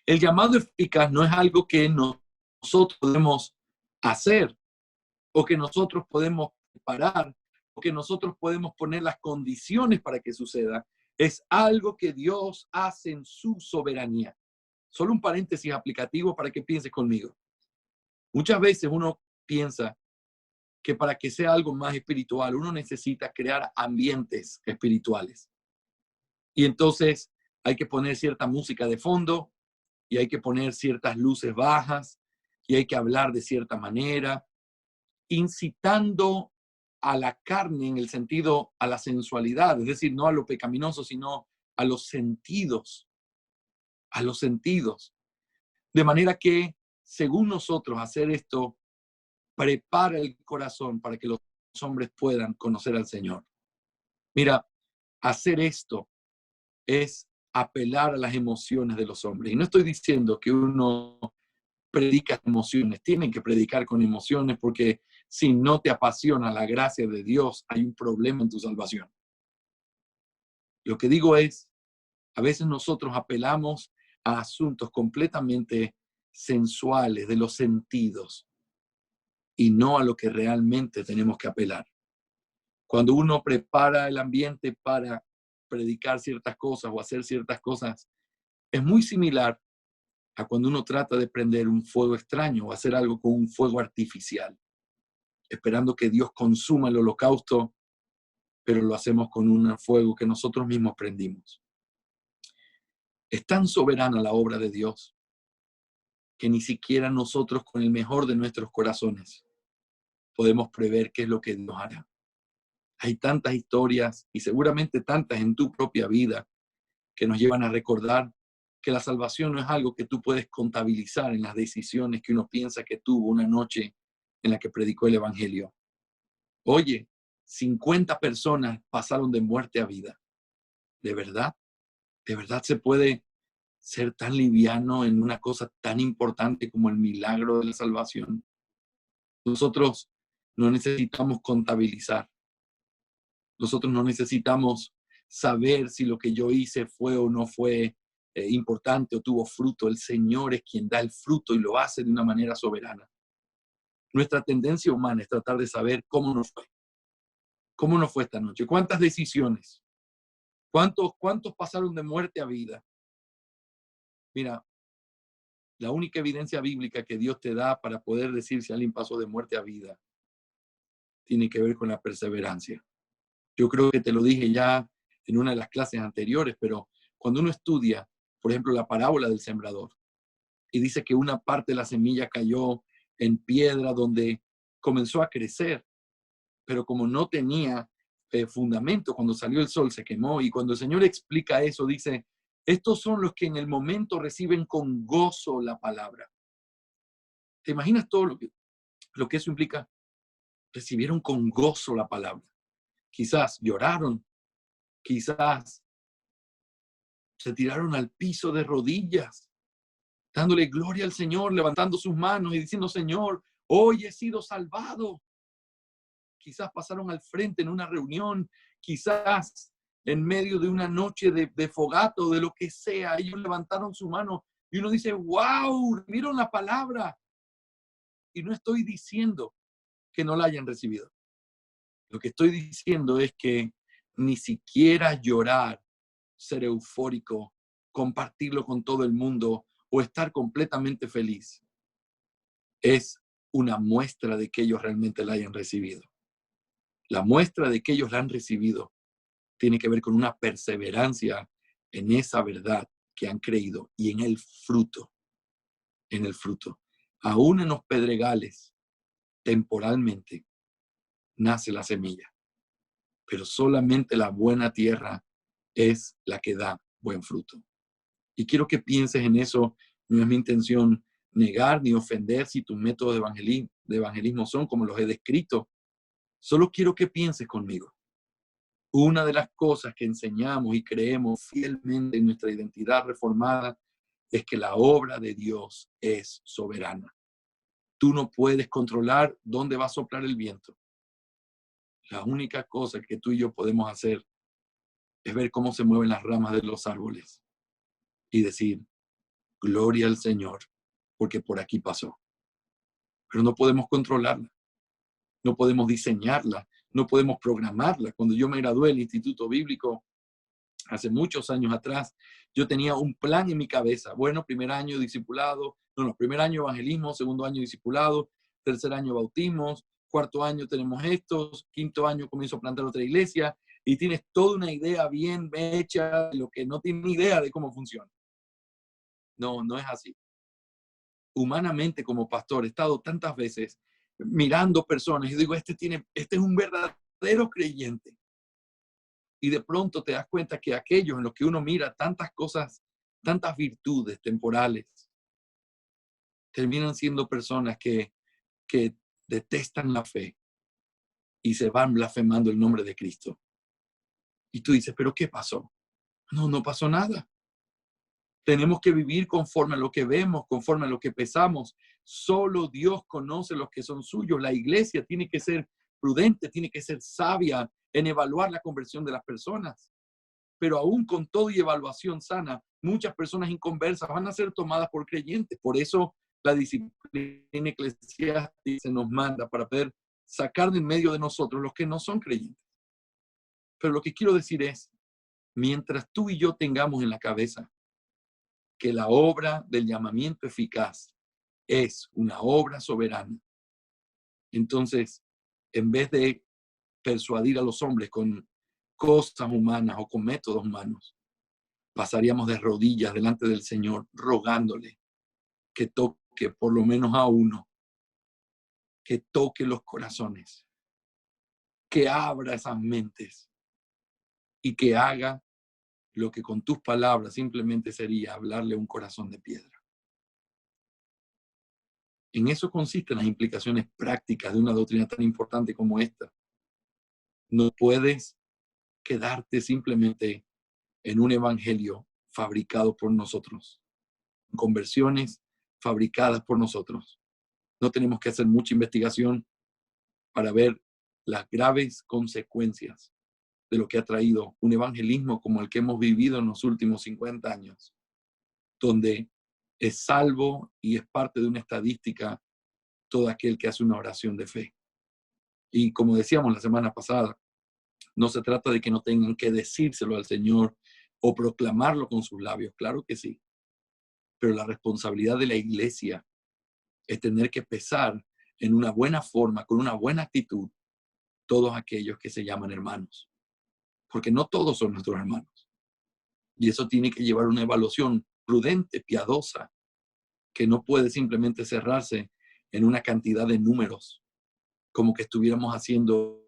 El llamado eficaz no es algo que nosotros podemos hacer o que nosotros podemos preparar o que nosotros podemos poner las condiciones para que suceda. Es algo que Dios hace en su soberanía. Solo un paréntesis aplicativo para que pienses conmigo. Muchas veces uno piensa que para que sea algo más espiritual, uno necesita crear ambientes espirituales. Y entonces hay que poner cierta música de fondo y hay que poner ciertas luces bajas y hay que hablar de cierta manera, incitando a la carne en el sentido a la sensualidad, es decir, no a lo pecaminoso, sino a los sentidos, a los sentidos. De manera que, según nosotros, hacer esto prepara el corazón para que los hombres puedan conocer al Señor. Mira, hacer esto es apelar a las emociones de los hombres. Y no estoy diciendo que uno predica emociones, tienen que predicar con emociones porque si no te apasiona la gracia de Dios, hay un problema en tu salvación. Lo que digo es, a veces nosotros apelamos a asuntos completamente sensuales, de los sentidos, y no a lo que realmente tenemos que apelar. Cuando uno prepara el ambiente para predicar ciertas cosas o hacer ciertas cosas, es muy similar a cuando uno trata de prender un fuego extraño o hacer algo con un fuego artificial, esperando que Dios consuma el holocausto, pero lo hacemos con un fuego que nosotros mismos prendimos. Es tan soberana la obra de Dios que ni siquiera nosotros con el mejor de nuestros corazones podemos prever qué es lo que Dios hará. Hay tantas historias y seguramente tantas en tu propia vida que nos llevan a recordar que la salvación no es algo que tú puedes contabilizar en las decisiones que uno piensa que tuvo una noche en la que predicó el evangelio. Oye, 50 personas pasaron de muerte a vida. ¿De verdad? ¿De verdad se puede ser tan liviano en una cosa tan importante como el milagro de la salvación? Nosotros no necesitamos contabilizar. Nosotros no necesitamos saber si lo que yo hice fue o no fue importante o tuvo fruto. El Señor es quien da el fruto y lo hace de una manera soberana. Nuestra tendencia humana es tratar de saber cómo nos fue. ¿Cómo nos fue esta noche? ¿Cuántas decisiones? ¿Cuántos pasaron de muerte a vida? Mira, la única evidencia bíblica que Dios te da para poder decir si alguien pasó de muerte a vida tiene que ver con la perseverancia. Yo creo que te lo dije ya en una de las clases anteriores, pero cuando uno estudia, por ejemplo, la parábola del sembrador, y dice que una parte de la semilla cayó en piedra donde comenzó a crecer, pero como no tenía fundamento, cuando salió el sol se quemó, y cuando el Señor explica eso, dice, estos son los que en el momento reciben con gozo la palabra. ¿Te imaginas todo lo que eso implica? Recibieron con gozo la palabra. Quizás lloraron, quizás se tiraron al piso de rodillas, dándole gloria al Señor, levantando sus manos y diciendo, Señor, Hoy he sido salvado. Quizás pasaron al frente en una reunión, quizás en medio de una noche de fogato, de lo que sea. Ellos levantaron su mano y uno dice, wow, vieron la palabra. Y no estoy diciendo que no la hayan recibido. Lo que estoy diciendo es que ni siquiera llorar, ser eufórico, compartirlo con todo el mundo o estar completamente feliz es una muestra de que ellos realmente la hayan recibido. La muestra de que ellos la han recibido tiene que ver con una perseverancia en esa verdad que han creído y en el fruto, en el fruto. Aún en los pedregales, temporalmente, nace la semilla, pero solamente la buena tierra es la que da buen fruto. Y quiero que pienses en eso. No es mi intención negar ni ofender si tus métodos de evangelismo son como los he descrito. Solo quiero que pienses conmigo. Una de las cosas que enseñamos y creemos fielmente en nuestra identidad reformada es que la obra de Dios es soberana. Tú no puedes controlar dónde va a soplar el viento. La única cosa que tú y yo podemos hacer es ver cómo se mueven las ramas de los árboles y decir, gloria al Señor, porque por aquí pasó. Pero no podemos controlarla, no podemos diseñarla, no podemos programarla. Cuando yo me gradué del Instituto Bíblico, hace muchos años atrás, yo tenía un plan en mi cabeza. Bueno, primer año discipulado, primer año evangelismo, segundo año discipulado, tercer año bautismos, cuarto año tenemos estos, quinto año comienzo a plantar otra iglesia y tienes toda una idea bien hecha de lo que no tienes ni idea de cómo funciona. No, no es así. Humanamente como pastor he estado tantas veces mirando personas y digo, este es un verdadero creyente. Y de pronto te das cuenta que aquellos en los que uno mira tantas cosas, tantas virtudes temporales, terminan siendo personas que detestan la fe y se van blasfemando el nombre de Cristo. Y tú dices, ¿pero qué pasó? No, no pasó nada. Tenemos que vivir conforme a lo que vemos, conforme a lo que pensamos. Solo Dios conoce los que son suyos. La iglesia tiene que ser prudente, tiene que ser sabia en evaluar la conversión de las personas. Pero aún con todo y evaluación sana, muchas personas inconversas van a ser tomadas por creyentes. Por eso la disciplina eclesiástica se nos manda para poder sacar de en medio de nosotros los que no son creyentes. Pero lo que quiero decir es, mientras tú y yo tengamos en la cabeza que la obra del llamamiento eficaz es una obra soberana, entonces, en vez de persuadir a los hombres con cosas humanas o con métodos humanos, pasaríamos de rodillas delante del Señor, rogándole que toque por lo menos a uno, que toque los corazones, que abra esas mentes y que haga lo que con tus palabras simplemente sería hablarle a un corazón de piedra. En eso consisten las implicaciones prácticas de una doctrina tan importante como esta. No puedes quedarte simplemente en un evangelio fabricado por nosotros, conversiones fabricadas por nosotros. No tenemos que hacer mucha investigación para ver las graves consecuencias de lo que ha traído un evangelismo como el que hemos vivido en los últimos 50 años, donde es salvo y es parte de una estadística todo aquel que hace una oración de fe. Y como decíamos la semana pasada, no se trata de que no tengan que decírselo al Señor o proclamarlo con sus labios, claro que sí, pero la responsabilidad de la iglesia es tener que pesar en una buena forma, con una buena actitud, todos aquellos que se llaman hermanos, porque no todos son nuestros hermanos. Y eso tiene que llevar una evaluación prudente, piadosa, que no puede simplemente cerrarse en una cantidad de números, como que estuviéramos haciendo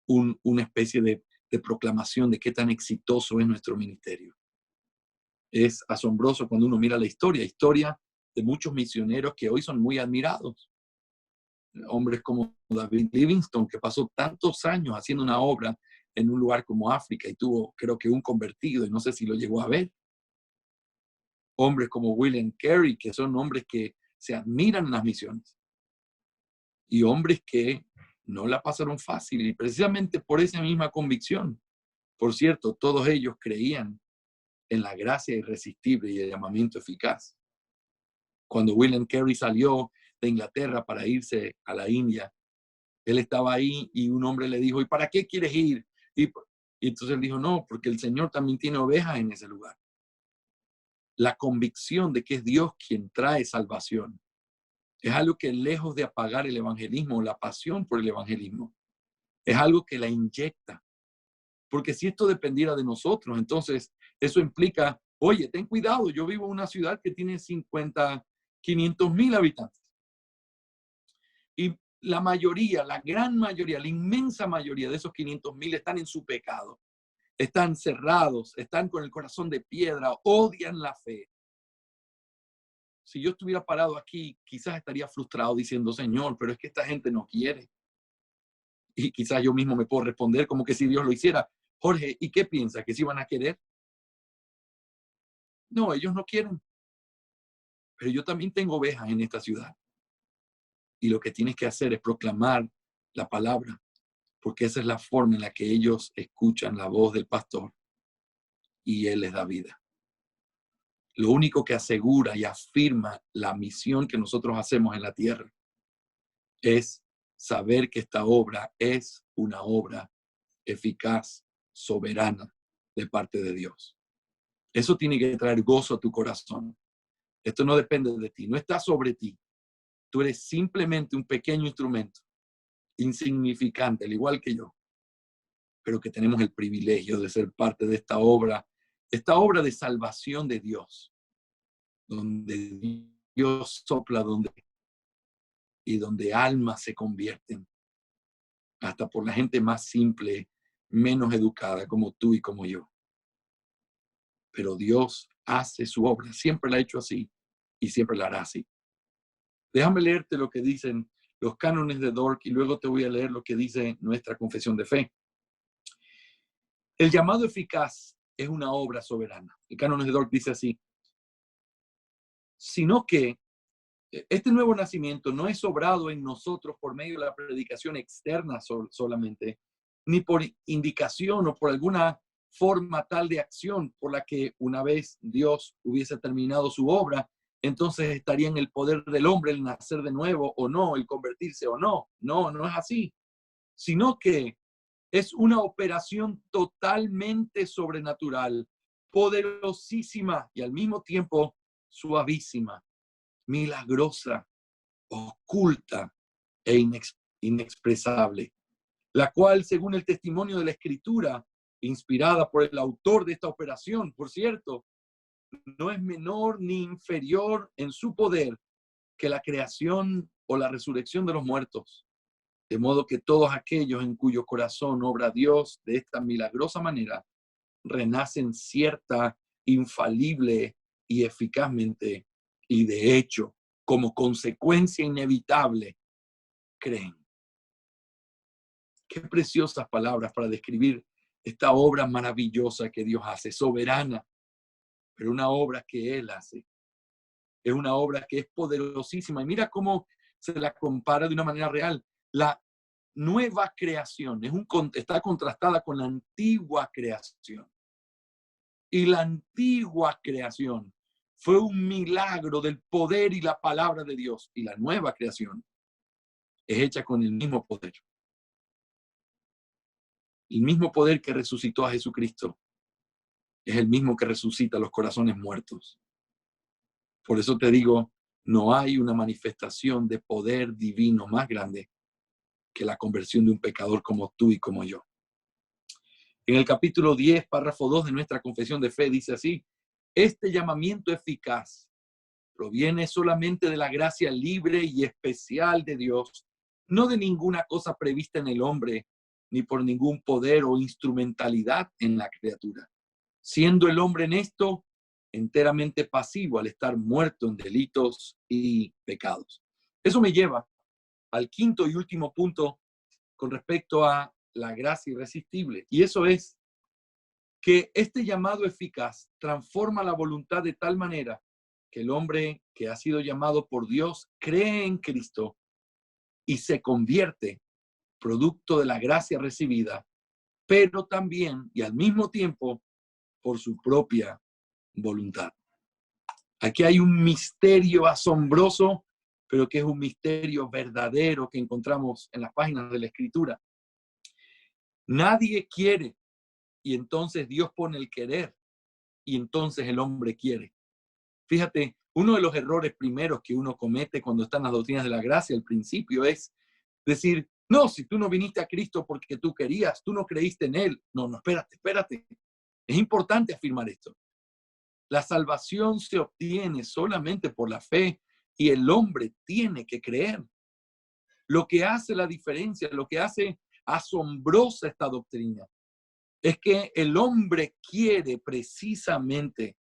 una especie de proclamación de qué tan exitoso es nuestro ministerio. Es asombroso cuando uno mira la historia de muchos misioneros que hoy son muy admirados. Hombres como David Livingstone, que pasó tantos años haciendo una obra en un lugar como África y tuvo, creo que, un convertido, y no sé si lo llegó a ver. Hombres como William Carey, que son hombres que se admiran en las misiones. y hombres que no la pasaron fácil, y precisamente por esa misma convicción. Por cierto, todos ellos creían en la gracia irresistible y el llamamiento eficaz. Cuando William Carey salió de Inglaterra para irse a la India, él estaba ahí y un hombre le dijo, ¿y para qué quieres ir? Y entonces él dijo, no, porque el Señor también tiene ovejas en ese lugar. La convicción de que es Dios quien trae salvación es algo que, lejos de apagar el evangelismo, la pasión por el evangelismo, es algo que la inyecta. Porque si esto dependiera de nosotros, entonces eso implica, oye, ten cuidado, yo vivo en una ciudad que tiene 500,000 habitantes. Y la mayoría, la gran mayoría, la inmensa mayoría de esos 500,000 están en su pecado. Están cerrados, están con el corazón de piedra, odian la fe. Si yo estuviera parado aquí, quizás estaría frustrado diciendo, Señor, pero es que esta gente no quiere. Y quizás yo mismo me puedo responder como que si Dios lo hiciera. Jorge, ¿y qué piensas? ¿Que sí van a querer? No, ellos no quieren. Pero yo también tengo ovejas en esta ciudad. Y lo que tienes que hacer es proclamar la palabra, porque esa es la forma en la que ellos escuchan la voz del pastor y él les da vida. Lo único que asegura y afirma la misión que nosotros hacemos en la tierra es saber que esta obra es una obra eficaz, soberana de parte de Dios. Eso tiene que traer gozo a tu corazón. Esto no depende de ti, no está sobre ti. Tú eres simplemente un pequeño instrumento, insignificante, al igual que yo, pero que tenemos el privilegio de ser parte de esta obra de salvación de Dios, donde Dios sopla y donde almas se convierten, hasta por la gente más simple, menos educada como tú y como yo. Pero Dios hace su obra, siempre la ha hecho así y siempre la hará así. Déjame leerte lo que dicen los cánones de Dort y luego te voy a leer lo que dice nuestra confesión de fe. El llamado eficaz es una obra soberana. El cánones de Dort dice así, sino que este nuevo nacimiento no es obrado en nosotros por medio de la predicación externa solamente, ni por indicación o por alguna forma tal de acción por la que una vez Dios hubiese terminado su obra, entonces estaría en el poder del hombre el nacer de nuevo o no, el convertirse o no. No, no es así. Sino que es una operación totalmente sobrenatural, poderosísima y al mismo tiempo suavísima, milagrosa, oculta e inexpresable, la cual, según el testimonio de la Escritura, inspirada por el autor de esta operación, por cierto, no es menor ni inferior en su poder que la creación o la resurrección de los muertos. De modo que todos aquellos en cuyo corazón obra Dios de esta milagrosa manera, renacen cierta, infalible y eficazmente, y de hecho, como consecuencia inevitable, creen. Qué preciosas palabras para describir esta obra maravillosa que Dios hace, soberana, pero una obra que Él hace. Es una obra que es poderosísima. Y mira cómo se la compara de una manera real. La nueva creación está contrastada con la antigua creación. Y la antigua creación fue un milagro del poder y la palabra de Dios. Y la nueva creación es hecha con el mismo poder. El mismo poder que resucitó a Jesucristo es el mismo que resucita los corazones muertos. Por eso te digo, no hay una manifestación de poder divino más grande que la conversión de un pecador como tú y como yo. En el capítulo 10, párrafo 2 de nuestra confesión de fe dice así, este llamamiento eficaz proviene solamente de la gracia libre y especial de Dios, no de ninguna cosa prevista en el hombre, ni por ningún poder o instrumentalidad en la criatura, siendo el hombre en esto enteramente pasivo al estar muerto en delitos y pecados. Eso me lleva al quinto y último punto con respecto a la gracia irresistible, y eso es que este llamado eficaz transforma la voluntad de tal manera que el hombre que ha sido llamado por Dios cree en Cristo y se convierte producto de la gracia recibida, pero también y al mismo tiempo por su propia voluntad. Aquí hay un misterio asombroso, pero que es un misterio verdadero que encontramos en las páginas de la Escritura. Nadie quiere y entonces Dios pone el querer y entonces el hombre quiere. Fíjate, uno de los errores primeros que uno comete cuando está en las doctrinas de la gracia al principio es decir, no, si tú no viniste a Cristo porque tú querías, tú no creíste en Él. No, espérate. Es importante afirmar esto. La salvación se obtiene solamente por la fe y el hombre tiene que creer. Lo que hace la diferencia, lo que hace asombrosa esta doctrina, es que el hombre quiere precisamente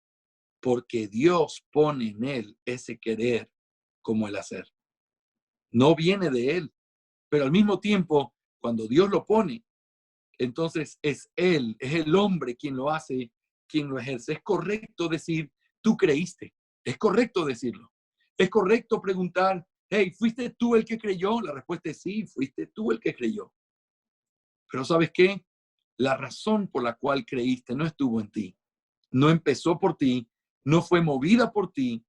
porque Dios pone en él ese querer como el hacer. No viene de él, pero al mismo tiempo, cuando Dios lo pone, entonces es él, es el hombre quien lo hace, quien lo ejerce. Es correcto decir, tú creíste. Es correcto decirlo. Es correcto preguntar, hey, ¿fuiste tú el que creyó? La respuesta es sí, fuiste tú el que creyó. Pero ¿sabes qué? La razón por la cual creíste no estuvo en ti. No empezó por ti, no fue movida por ti.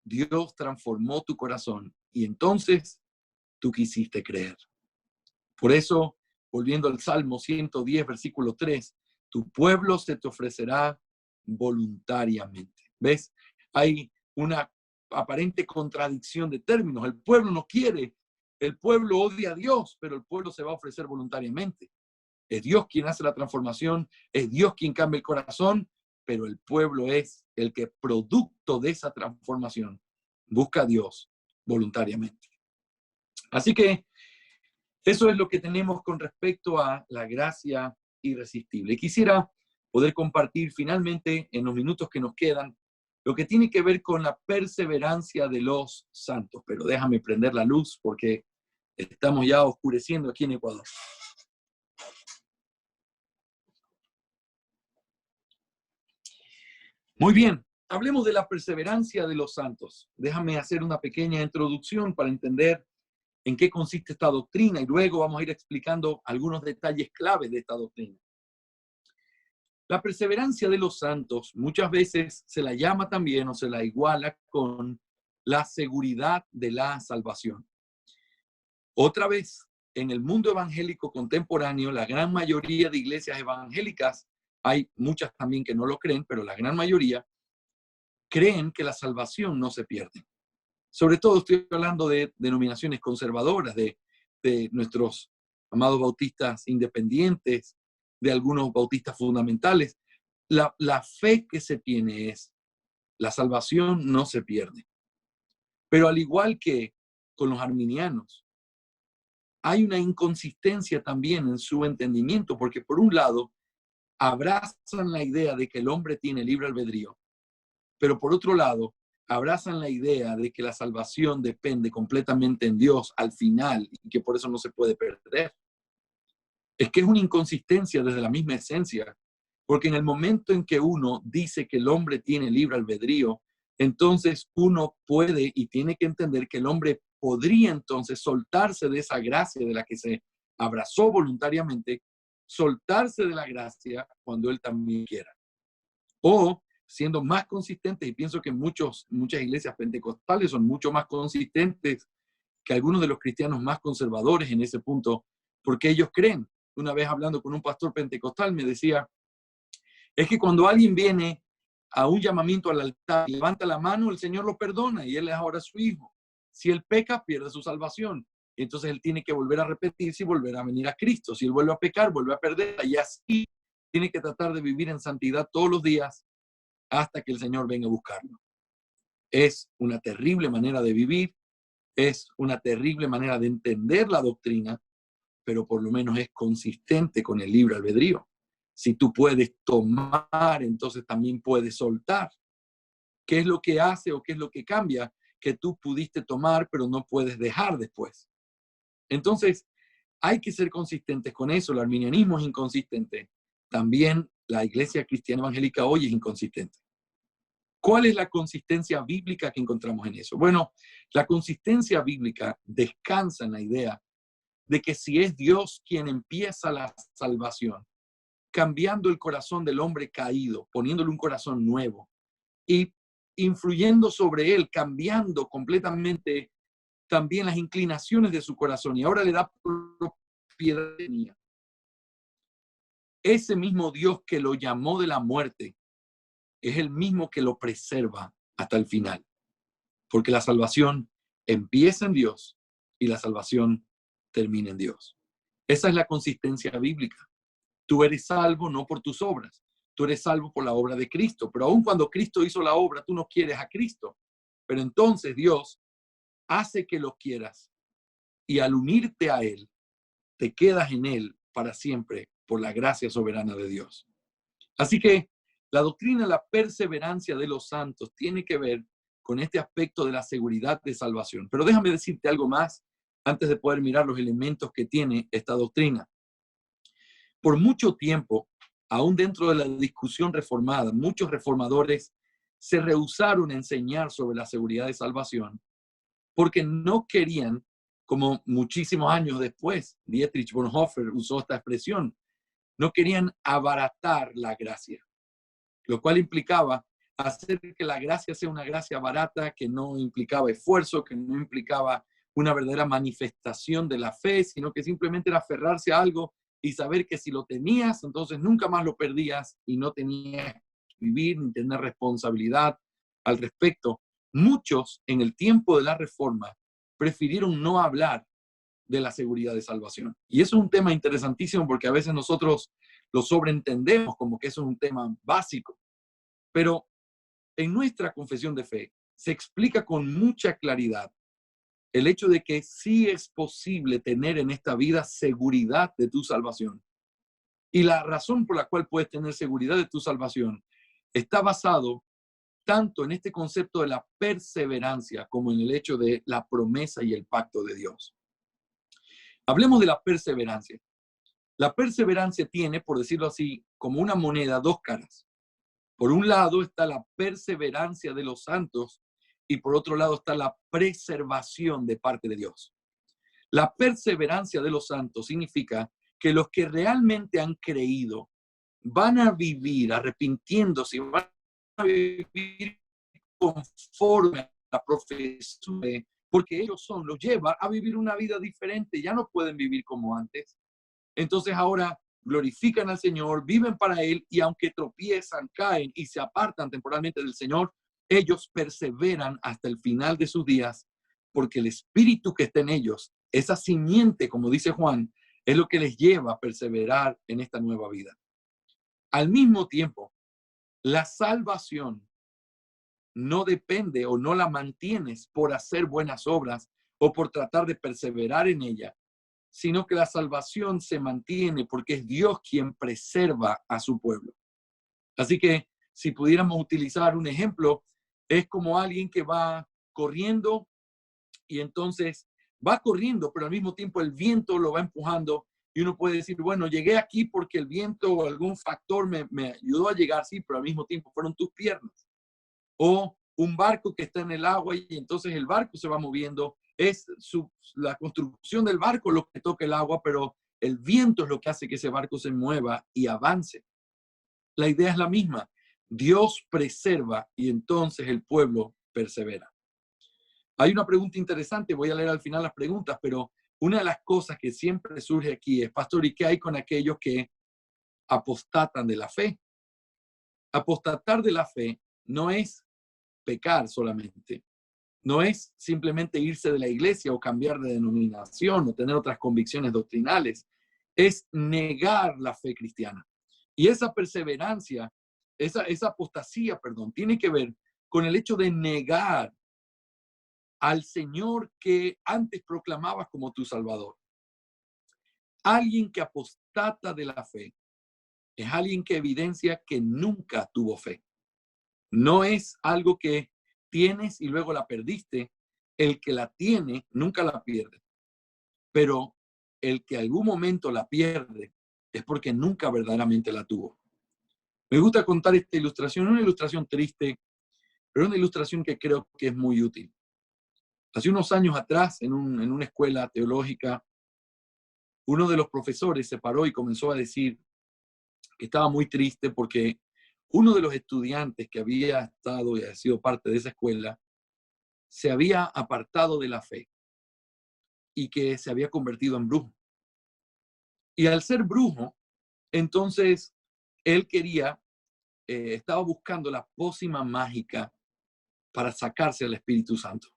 Dios transformó tu corazón y entonces tú quisiste creer. Por eso, volviendo al Salmo 110, versículo 3, tu pueblo se te ofrecerá voluntariamente. ¿Ves? Hay una aparente contradicción de términos. El pueblo no quiere, el pueblo odia a Dios, pero el pueblo se va a ofrecer voluntariamente. Es Dios quien hace la transformación, es Dios quien cambia el corazón, pero el pueblo es el que, producto de esa transformación, busca a Dios voluntariamente. Así que eso es lo que tenemos con respecto a la gracia irresistible. Quisiera poder compartir finalmente en los minutos que nos quedan lo que tiene que ver con la perseverancia de los santos. Pero déjame prender la luz porque estamos ya oscureciendo aquí en Ecuador. Muy bien, hablemos de la perseverancia de los santos. Déjame hacer una pequeña introducción para entender en qué consiste esta doctrina y luego vamos a ir explicando algunos detalles claves de esta doctrina. La perseverancia de los santos muchas veces se la llama también o se la iguala con la seguridad de la salvación. Otra vez, en el mundo evangélico contemporáneo, la gran mayoría de iglesias evangélicas, hay muchas también que no lo creen, pero la gran mayoría creen que la salvación no se pierde. Sobre todo estoy hablando de denominaciones conservadoras, de nuestros amados bautistas independientes, de algunos bautistas fundamentales. La fe que se tiene es, la salvación no se pierde. Pero al igual que con los arminianos, hay una inconsistencia también en su entendimiento, porque por un lado, abrazan la idea de que el hombre tiene libre albedrío, pero por otro lado, abrazan la idea de que la salvación depende completamente en Dios al final y que por eso no se puede perder. Es que es una inconsistencia desde la misma esencia, porque en el momento en que uno dice que el hombre tiene libre albedrío, entonces uno puede y tiene que entender que el hombre podría entonces soltarse de esa gracia de la que se abrazó voluntariamente, soltarse de la gracia cuando él también quiera. O siendo más consistentes, y pienso que muchas iglesias pentecostales son mucho más consistentes que algunos de los cristianos más conservadores en ese punto, porque ellos creen. Una vez hablando con un pastor pentecostal me decía, es que cuando alguien viene a un llamamiento al altar, levanta la mano, el Señor lo perdona y él es ahora su hijo. Si él peca, pierde su salvación. Entonces él tiene que volver a repetirse y volver a venir a Cristo. Si él vuelve a pecar, vuelve a perderla y así tiene que tratar de vivir en santidad todos los días hasta que el Señor venga a buscarlo. Es una terrible manera de vivir, es una terrible manera de entender la doctrina, pero por lo menos es consistente con el libre albedrío. Si tú puedes tomar, entonces también puedes soltar. ¿Qué es lo que hace o qué es lo que cambia? Que tú pudiste tomar, pero no puedes dejar después. Entonces, hay que ser consistentes con eso. El arminianismo es inconsistente. También la iglesia cristiana evangélica hoy es inconsistente. ¿Cuál es la consistencia bíblica que encontramos en eso? Bueno, la consistencia bíblica descansa en la idea de que si es Dios quien empieza la salvación, cambiando el corazón del hombre caído, poniéndole un corazón nuevo y influyendo sobre él, cambiando completamente también las inclinaciones de su corazón, y ahora le da propiedad mía. Ese mismo Dios que lo llamó de la muerte es el mismo que lo preserva hasta el final, porque la salvación empieza en Dios y la salvación termina en Dios. Esa es la consistencia bíblica. Tú eres salvo no por tus obras, tú eres salvo por la obra de Cristo, pero aun cuando Cristo hizo la obra, tú no quieres a Cristo, pero entonces Dios hace que lo quieras y al unirte a Él, te quedas en Él para siempre por la gracia soberana de Dios. Así que la doctrina de la perseverancia de los santos tiene que ver con este aspecto de la seguridad de salvación. Pero déjame decirte algo más antes de poder mirar los elementos que tiene esta doctrina. Por mucho tiempo, aún dentro de la discusión reformada, muchos reformadores se rehusaron a enseñar sobre la seguridad de salvación porque no querían, como muchísimos años después, Dietrich Bonhoeffer usó esta expresión, no querían abaratar la gracia, lo cual implicaba hacer que la gracia sea una gracia barata, que no implicaba esfuerzo, que no implicaba una verdadera manifestación de la fe, sino que simplemente era aferrarse a algo y saber que si lo tenías, entonces nunca más lo perdías y no tenías que vivir ni tener responsabilidad al respecto. Muchos en el tiempo de la Reforma prefirieron no hablar de la seguridad de salvación. Y eso es un tema interesantísimo porque a veces nosotros lo sobreentendemos como que eso es un tema básico. Pero en nuestra confesión de fe se explica con mucha claridad el hecho de que sí es posible tener en esta vida seguridad de tu salvación. Y la razón por la cual puedes tener seguridad de tu salvación está basado tanto en este concepto de la perseverancia como en el hecho de la promesa y el pacto de Dios. Hablemos de la perseverancia. La perseverancia tiene, por decirlo así, como una moneda, dos caras. Por un lado está la perseverancia de los santos y por otro lado está la preservación de parte de Dios. La perseverancia de los santos significa que los que realmente han creído van a vivir arrepintiéndose, van a vivir conforme a la profesión, porque ellos los lleva a vivir una vida diferente, ya no pueden vivir como antes. Entonces ahora glorifican al Señor, viven para Él y aunque tropiezan, caen y se apartan temporalmente del Señor, ellos perseveran hasta el final de sus días porque el espíritu que está en ellos, esa simiente, como dice Juan, es lo que les lleva a perseverar en esta nueva vida. Al mismo tiempo, la salvación no depende o no la mantienes por hacer buenas obras o por tratar de perseverar en ella, sino que la salvación se mantiene porque es Dios quien preserva a su pueblo. Así que si pudiéramos utilizar un ejemplo, es como alguien que va corriendo y entonces va corriendo, pero al mismo tiempo el viento lo va empujando y uno puede decir, bueno, llegué aquí porque el viento o algún factor me ayudó a llegar, sí, pero al mismo tiempo fueron tus piernas. O un barco que está en el agua y entonces el barco se va moviendo. Es la construcción del barco lo que toca el agua, pero el viento es lo que hace que ese barco se mueva y avance. La idea es la misma. Dios preserva y entonces el pueblo persevera. Hay una pregunta interesante, voy a leer al final las preguntas, pero una de las cosas que siempre surge aquí es, pastor, ¿y qué hay con aquellos que apostatan de la fe? Apostatar de la fe no es pecar solamente. No es simplemente irse de la iglesia o cambiar de denominación o tener otras convicciones doctrinales. Es negar la fe cristiana. Y esa perseverancia, esa apostasía, perdón, tiene que ver con el hecho de negar al Señor que antes proclamabas como tu Salvador. Alguien que apostata de la fe es alguien que evidencia que nunca tuvo fe. No es algo que tienes y luego la perdiste. El que la tiene nunca la pierde. Pero el que algún momento la pierde es porque nunca verdaderamente la tuvo. Me gusta contar esta ilustración, una ilustración triste, pero es una ilustración que creo que es muy útil. Hace unos años atrás, en una escuela teológica, uno de los profesores se paró y comenzó a decir que estaba muy triste porque uno de los estudiantes que había estado y había sido parte de esa escuela se había apartado de la fe y que se había convertido en brujo. Y al ser brujo, entonces él estaba buscando la pócima mágica para sacarse al Espíritu Santo.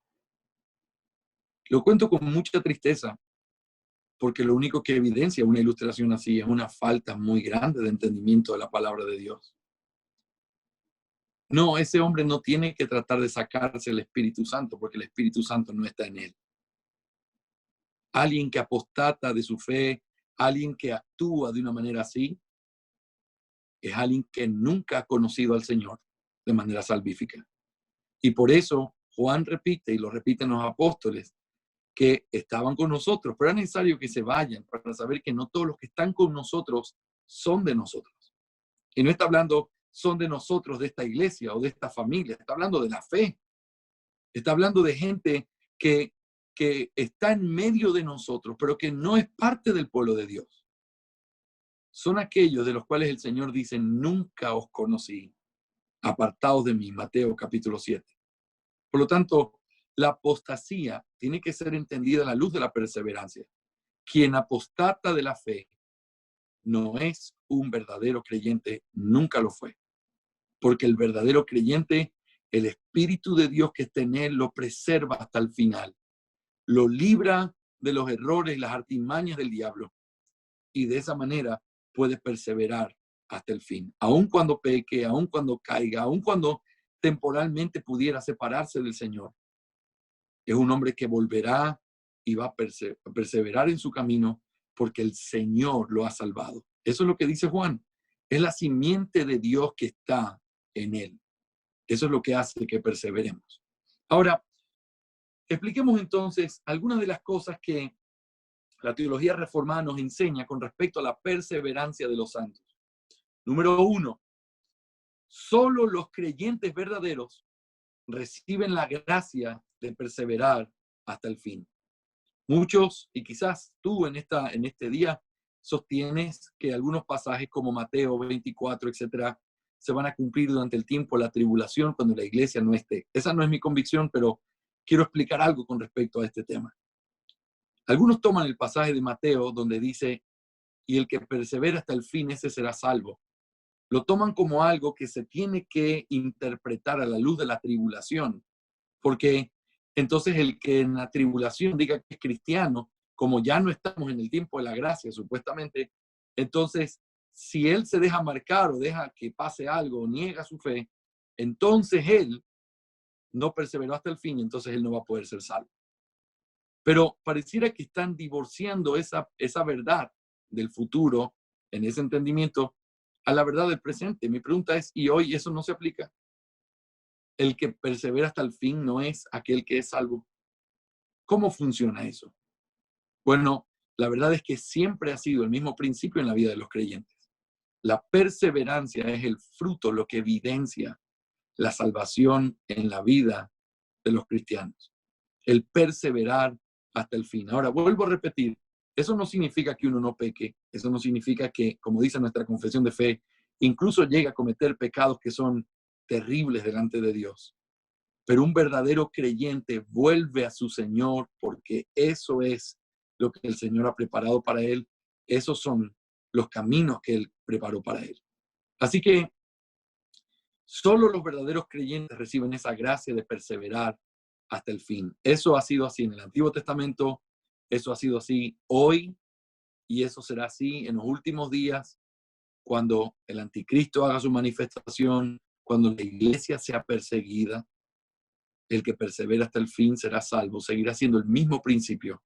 Lo cuento con mucha tristeza, porque lo único que evidencia una ilustración así es una falta muy grande de entendimiento de la palabra de Dios. No, ese hombre no tiene que tratar de sacarse el Espíritu Santo, porque el Espíritu Santo no está en él. Alguien que apostata de su fe, alguien que actúa de una manera así, es alguien que nunca ha conocido al Señor de manera salvífica. Y por eso Juan repite, y lo repiten los apóstoles, que estaban con nosotros, pero era necesario que se vayan para saber que no todos los que están con nosotros son de nosotros. Y no está hablando son de nosotros, de esta iglesia o de esta familia, está hablando de la fe. Está hablando de gente que está en medio de nosotros, pero que no es parte del pueblo de Dios. Son aquellos de los cuales el Señor dice, nunca os conocí, apartados de mí, Mateo capítulo 7. Por lo tanto, la apostasía tiene que ser entendida a la luz de la perseverancia. Quien apostata de la fe no es un verdadero creyente, nunca lo fue. Porque el verdadero creyente, el Espíritu de Dios que está en él, lo preserva hasta el final. Lo libra de los errores y las artimañas del diablo. Y de esa manera puede perseverar hasta el fin. Aun cuando peque, aun cuando caiga, aun cuando temporalmente pudiera separarse del Señor. Es un hombre que volverá y va a perseverar en su camino porque el Señor lo ha salvado. Eso es lo que dice Juan. Es la simiente de Dios que está en él. Eso es lo que hace que perseveremos. Ahora, expliquemos entonces algunas de las cosas que la teología reformada nos enseña con respecto a la perseverancia de los santos. Número 1, solo los creyentes verdaderos reciben la gracia de perseverar hasta el fin. Muchos, y quizás tú en este día, sostienes que algunos pasajes como Mateo 24, etcétera, se van a cumplir durante el tiempo de la tribulación cuando la iglesia no esté. Esa no es mi convicción, pero quiero explicar algo con respecto a este tema. Algunos toman el pasaje de Mateo donde dice, y el que persevera hasta el fin, ese será salvo. Lo toman como algo que se tiene que interpretar a la luz de la tribulación, porque entonces el que en la tribulación diga que es cristiano, como ya no estamos en el tiempo de la gracia, supuestamente, entonces si él se deja marcar o deja que pase algo o niega su fe, entonces él no perseveró hasta el fin y entonces él no va a poder ser salvo. Pero pareciera que están divorciando esa verdad del futuro, en ese entendimiento, a la verdad del presente. Mi pregunta es, ¿y hoy eso no se aplica? El que persevera hasta el fin no es aquel que es salvo. ¿Cómo funciona eso? Bueno, la verdad es que siempre ha sido el mismo principio en la vida de los creyentes. La perseverancia es el fruto, lo que evidencia la salvación en la vida de los cristianos. El perseverar hasta el fin. Ahora, vuelvo a repetir, eso no significa que uno no peque, eso no significa que, como dice nuestra confesión de fe, incluso llegue a cometer pecados que son terribles delante de Dios. Pero un verdadero creyente vuelve a su Señor porque eso es lo que el Señor ha preparado para él. Esos son los caminos que él preparó para él. Así que solo los verdaderos creyentes reciben esa gracia de perseverar hasta el fin. Eso ha sido así en el Antiguo Testamento, eso ha sido así hoy y eso será así en los últimos días cuando el anticristo haga su manifestación, cuando la iglesia sea perseguida. El que persevera hasta el fin será salvo, seguirá siendo el mismo principio,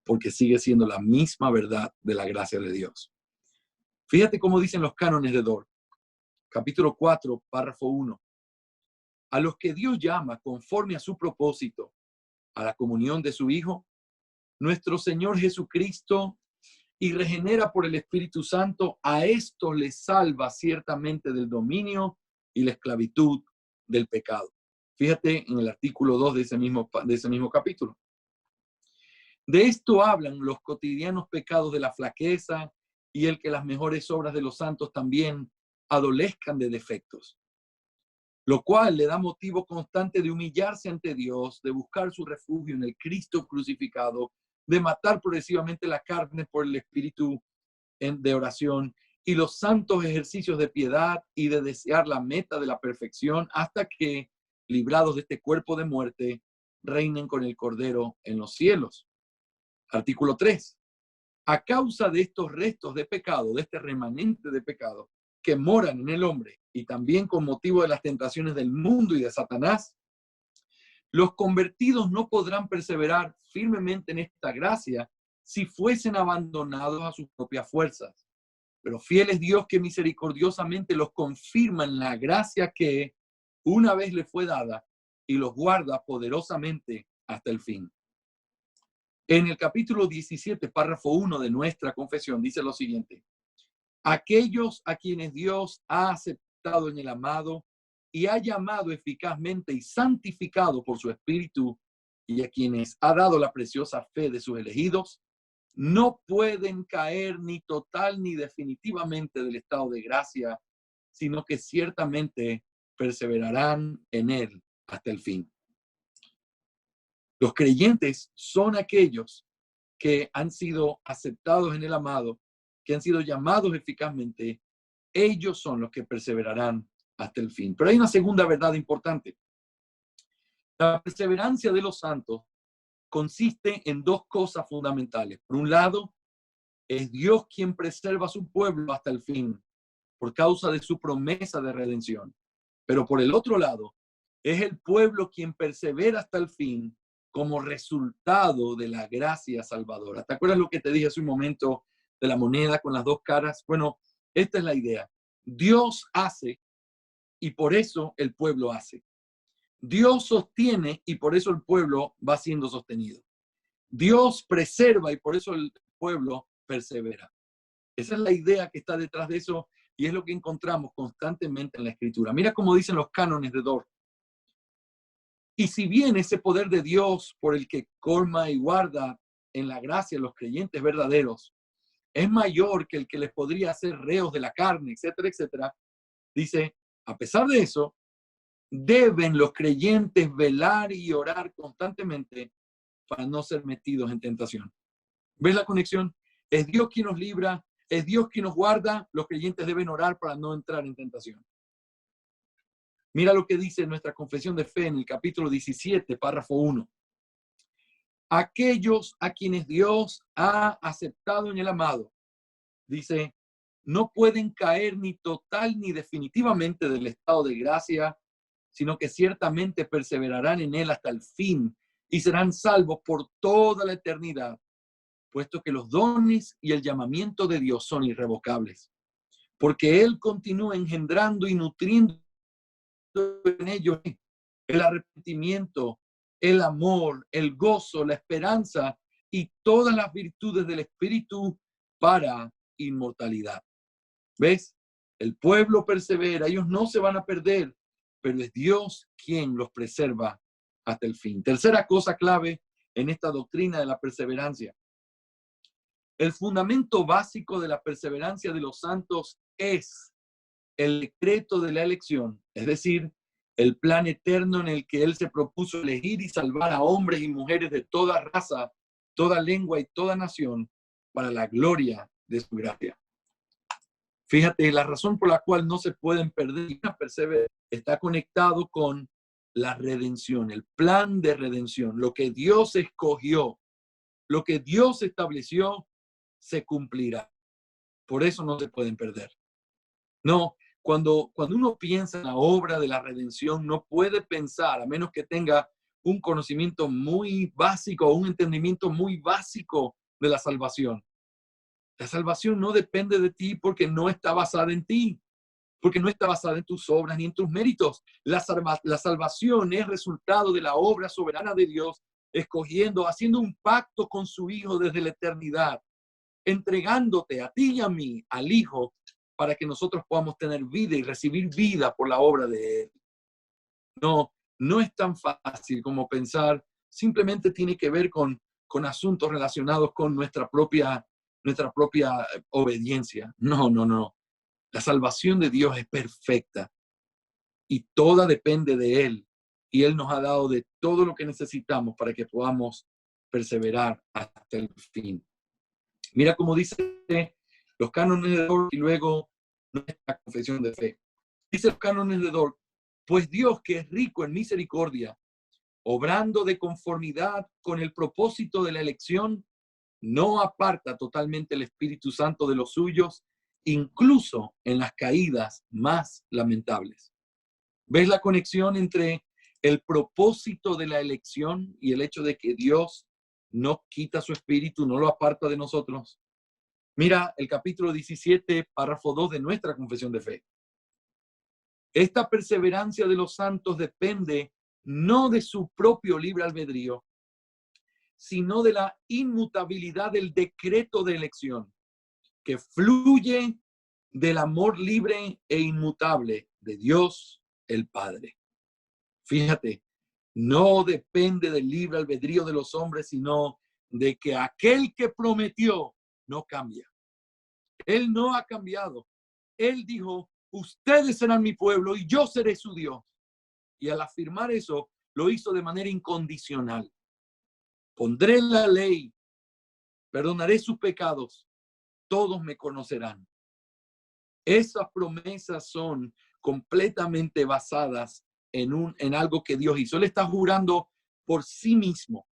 porque sigue siendo la misma verdad de la gracia de Dios. Fíjate cómo dicen los cánones de Dort, capítulo 4, párrafo 1. A los que Dios llama conforme a su propósito, a la comunión de su Hijo, nuestro Señor Jesucristo, y regenera por el Espíritu Santo, a estos les salva ciertamente del dominio y la esclavitud del pecado. Fíjate en el artículo 2 de ese mismo capítulo. De esto hablan los cotidianos pecados de la flaqueza y el que las mejores obras de los santos también adolezcan de defectos, lo cual le da motivo constante de humillarse ante Dios, de buscar su refugio en el Cristo crucificado, de matar progresivamente la carne por el espíritu de oración y los santos ejercicios de piedad y de desear la meta de la perfección hasta que, librados de este cuerpo de muerte, reinen con el Cordero en los cielos. Artículo 3. A causa de estos restos de pecado, de este remanente de pecado que moran en el hombre y también con motivo de las tentaciones del mundo y de Satanás, los convertidos no podrán perseverar firmemente en esta gracia si fuesen abandonados a sus propias fuerzas. Pero fiel es Dios que misericordiosamente los confirma en la gracia que una vez le fue dada y los guarda poderosamente hasta el fin. En el capítulo 17, párrafo 1 de nuestra confesión, dice lo siguiente: aquellos a quienes Dios ha aceptado en el amado y ha llamado eficazmente y santificado por su Espíritu, y a quienes ha dado la preciosa fe de sus elegidos, no pueden caer ni total ni definitivamente del estado de gracia, sino que ciertamente perseverarán en él hasta el fin. Los creyentes son aquellos que han sido aceptados en el amado, que han sido llamados eficazmente. Ellos son los que perseverarán hasta el fin. Pero hay una segunda verdad importante. La perseverancia de los santos consiste en dos cosas fundamentales. Por un lado, es Dios quien preserva a su pueblo hasta el fin, por causa de su promesa de redención. Pero por el otro lado, es el pueblo quien persevera hasta el fin como resultado de la gracia salvadora. ¿Te acuerdas lo que te dije hace un momento de la moneda con las dos caras? Bueno, esta es la idea. Dios hace y por eso el pueblo hace. Dios sostiene y por eso el pueblo va siendo sostenido. Dios preserva y por eso el pueblo persevera. Esa es la idea que está detrás de eso y es lo que encontramos constantemente en la Escritura. Mira cómo dicen los cánones de Dort. Y si bien ese poder de Dios por el que colma y guarda en la gracia los creyentes verdaderos es mayor que el que les podría hacer reos de la carne, etcétera, etcétera, dice, a pesar de eso, deben los creyentes velar y orar constantemente para no ser metidos en tentación. ¿Ves la conexión? Es Dios quien nos libra, es Dios quien nos guarda, los creyentes deben orar para no entrar en tentación. Mira lo que dice nuestra confesión de fe en el capítulo 17, párrafo 1. Aquellos a quienes Dios ha aceptado en el amado, dice, no pueden caer ni total ni definitivamente del estado de gracia, sino que ciertamente perseverarán en él hasta el fin y serán salvos por toda la eternidad, puesto que los dones y el llamamiento de Dios son irrevocables, porque Él continúa engendrando y nutriendo en ellos el arrepentimiento, el amor, el gozo, la esperanza y todas las virtudes del Espíritu para inmortalidad. ¿Ves? El pueblo persevera, ellos no se van a perder, pero es Dios quien los preserva hasta el fin. Tercera cosa clave en esta doctrina de la perseverancia. El fundamento básico de la perseverancia de los santos es el decreto de la elección, es decir, el plan eterno en el que Él se propuso elegir y salvar a hombres y mujeres de toda raza, toda lengua y toda nación para la gloria de su gracia. Fíjate, la razón por la cual no se pueden perder y perseverar está conectado con la redención, el plan de redención, lo que Dios escogió, lo que Dios estableció, se cumplirá. Por eso no se pueden perder. No, cuando uno piensa en la obra de la redención, no puede pensar, a menos que tenga un conocimiento muy básico o un entendimiento muy básico de la salvación. La salvación no depende de ti porque no está basada en ti, porque no está basada en tus obras ni en tus méritos. La salvación es resultado de la obra soberana de Dios, escogiendo, haciendo un pacto con su Hijo desde la eternidad, entregándote a ti y a mí, al Hijo, para que nosotros podamos tener vida y recibir vida por la obra de Él. No, no es tan fácil como pensar, simplemente tiene que ver con asuntos relacionados con nuestra propia obediencia. No, no, no. La salvación de Dios es perfecta y toda depende de Él. Y Él nos ha dado de todo lo que necesitamos para que podamos perseverar hasta el fin. Mira cómo dice los cánones de Dort y luego nuestra confesión de fe. Dice los cánones de Dort, pues Dios, que es rico en misericordia, obrando de conformidad con el propósito de la elección, no aparta totalmente el Espíritu Santo de los suyos, incluso en las caídas más lamentables. ¿Ves la conexión entre el propósito de la elección y el hecho de que Dios no quita su espíritu, no lo aparta de nosotros? Mira el capítulo 17, párrafo 2 de nuestra confesión de fe. Esta perseverancia de los santos depende no de su propio libre albedrío, sino de la inmutabilidad del decreto de elección, que fluye del amor libre e inmutable de Dios el Padre. Fíjate, no depende del libre albedrío de los hombres, sino de que aquel que prometió no cambia. Él no ha cambiado. Él dijo, ustedes serán mi pueblo y yo seré su Dios. Y al afirmar eso, lo hizo de manera incondicional. Pondré la ley, perdonaré sus pecados, todos me conocerán. Esas promesas son completamente basadas en algo que Dios hizo. Él está jurando por sí mismo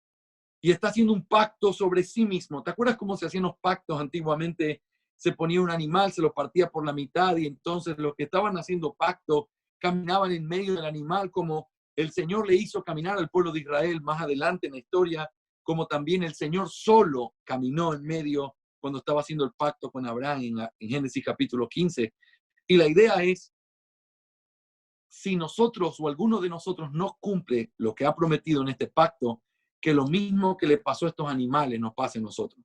y está haciendo un pacto sobre sí mismo. ¿Te acuerdas cómo se hacían los pactos antiguamente? Se ponía un animal, se lo partía por la mitad y entonces los que estaban haciendo pacto caminaban en medio del animal, como el Señor le hizo caminar al pueblo de Israel más adelante en la historia, como también el Señor solo caminó en medio cuando estaba haciendo el pacto con Abraham en Génesis capítulo 15. Y la idea es, si nosotros o alguno de nosotros no cumple lo que ha prometido en este pacto, que lo mismo que le pasó a estos animales nos pase a nosotros.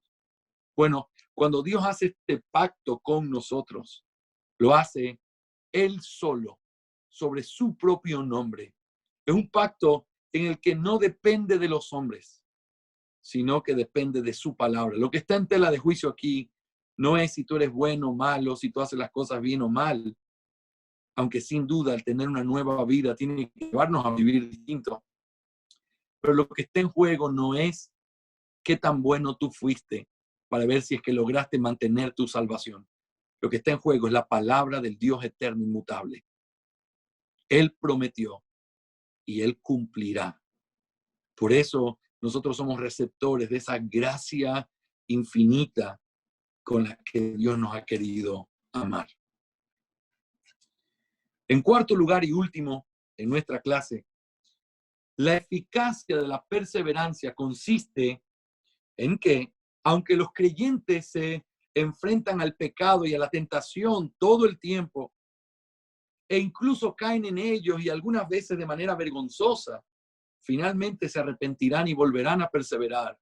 Bueno, cuando Dios hace este pacto con nosotros, lo hace Él solo, sobre su propio nombre. Es un pacto en el que no depende de los hombres, sino que depende de su palabra. Lo que está en tela de juicio aquí no es si tú eres bueno o malo, si tú haces las cosas bien o mal, aunque sin duda el tener una nueva vida tiene que llevarnos a vivir distinto. Pero lo que está en juego no es qué tan bueno tú fuiste para ver si es que lograste mantener tu salvación. Lo que está en juego es la palabra del Dios eterno inmutable. Él prometió y Él cumplirá. Por eso nosotros somos receptores de esa gracia infinita con la que Dios nos ha querido amar. En cuarto lugar y último, en nuestra clase, la eficacia de la perseverancia consiste en que, aunque los creyentes se enfrentan al pecado y a la tentación todo el tiempo, e incluso caen en ellos y algunas veces de manera vergonzosa, finalmente se arrepentirán y volverán a perseverar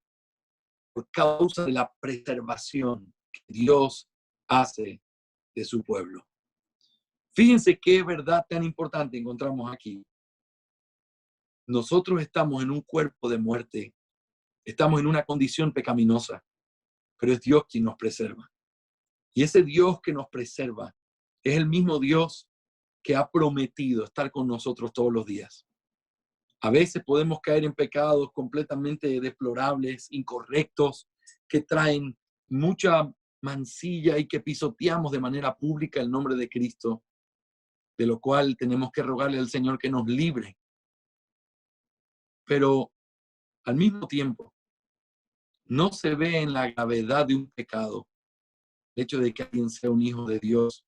por causa de la preservación que Dios hace de su pueblo. Fíjense qué verdad tan importante encontramos aquí. Nosotros estamos en un cuerpo de muerte, estamos en una condición pecaminosa, pero es Dios quien nos preserva. Y ese Dios que nos preserva es el mismo Dios que ha prometido estar con nosotros todos los días. A veces podemos caer en pecados completamente deplorables, incorrectos, que traen mucha mancilla y que pisoteamos de manera pública el nombre de Cristo, de lo cual tenemos que rogarle al Señor que nos libre. Pero al mismo tiempo, no se ve en la gravedad de un pecado el hecho de que alguien sea un hijo de Dios,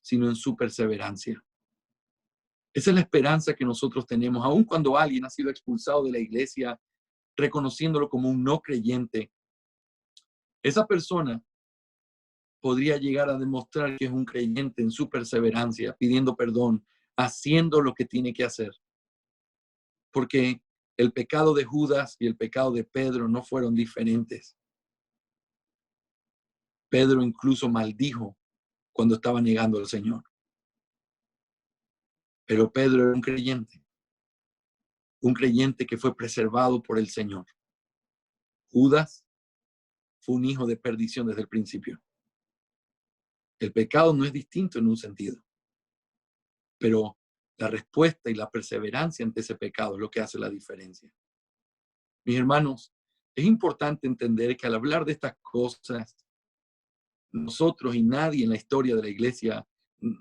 sino en su perseverancia. Esa es la esperanza que nosotros tenemos, aun cuando alguien ha sido expulsado de la iglesia, reconociéndolo como un no creyente. Esa persona podría llegar a demostrar que es un creyente en su perseverancia, pidiendo perdón, haciendo lo que tiene que hacer. Porque el pecado de Judas y el pecado de Pedro no fueron diferentes. Pedro incluso maldijo cuando estaba negando al Señor. Pero Pedro era un creyente. un creyente que fue preservado por el Señor. Judas fue un hijo de perdición desde el principio. El pecado no es distinto en un sentido, pero la respuesta y la perseverancia ante ese pecado es lo que hace la diferencia. Mis hermanos, es importante entender que al hablar de estas cosas, nosotros y nadie en la historia de la iglesia,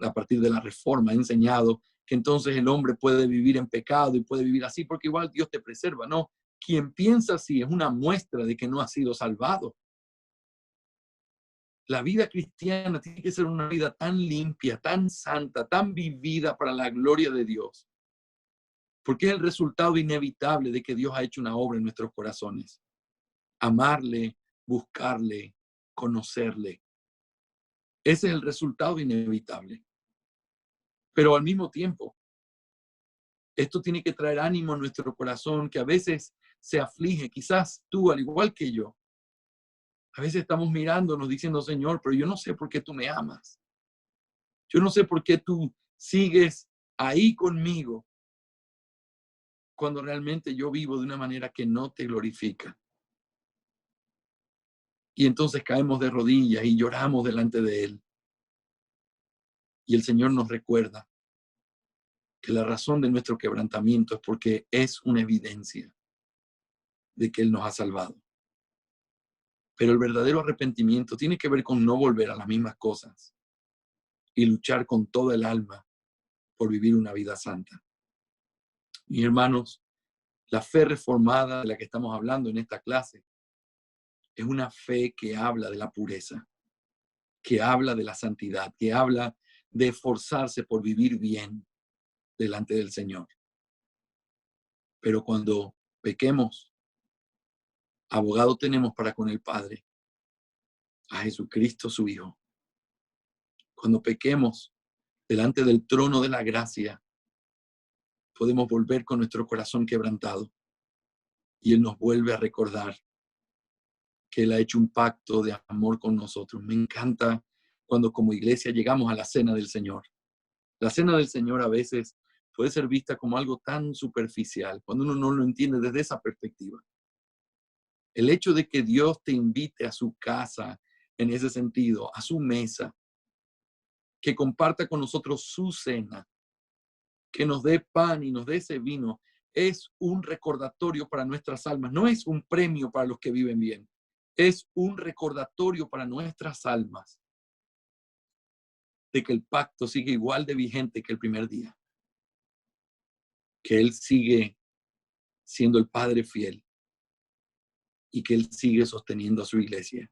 a partir de la Reforma, ha enseñado que entonces el hombre puede vivir en pecado y puede vivir así porque igual Dios te preserva. No, quien piensa así es una muestra de que no ha sido salvado. La vida cristiana tiene que ser una vida tan limpia, tan santa, tan vivida para la gloria de Dios, porque es el resultado inevitable de que Dios ha hecho una obra en nuestros corazones. Amarle, buscarle, conocerle. Ese es el resultado inevitable. Pero al mismo tiempo, esto tiene que traer ánimo a nuestro corazón, que a veces se aflige. Quizás tú, al igual que yo, a veces estamos mirándonos diciendo, Señor, pero yo no sé por qué tú me amas. Yo no sé por qué tú sigues ahí conmigo cuando realmente yo vivo de una manera que no te glorifica. Y entonces caemos de rodillas y lloramos delante de Él. Y el Señor nos recuerda que la razón de nuestro quebrantamiento es porque es una evidencia de que Él nos ha salvado. Pero el verdadero arrepentimiento tiene que ver con no volver a las mismas cosas y luchar con toda el alma por vivir una vida santa. Mis hermanos, la fe reformada de la que estamos hablando en esta clase es una fe que habla de la pureza, que habla de la santidad, que habla de esforzarse por vivir bien delante del Señor. Pero cuando pequemos, abogado tenemos para con el Padre, a Jesucristo su Hijo. Cuando pequemos delante del trono de la gracia, podemos volver con nuestro corazón quebrantado y Él nos vuelve a recordar que Él ha hecho un pacto de amor con nosotros. Me encanta cuando como iglesia llegamos a la cena del Señor. La cena del Señor a veces puede ser vista como algo tan superficial, cuando uno no lo entiende desde esa perspectiva. El hecho de que Dios te invite a su casa en ese sentido, a su mesa, que comparta con nosotros su cena, que nos dé pan y nos dé ese vino, es un recordatorio para nuestras almas, no es un premio para los que viven bien, es un recordatorio para nuestras almas de que el pacto sigue igual de vigente que el primer día, que Él sigue siendo el Padre fiel y que Él sigue sosteniendo a su iglesia.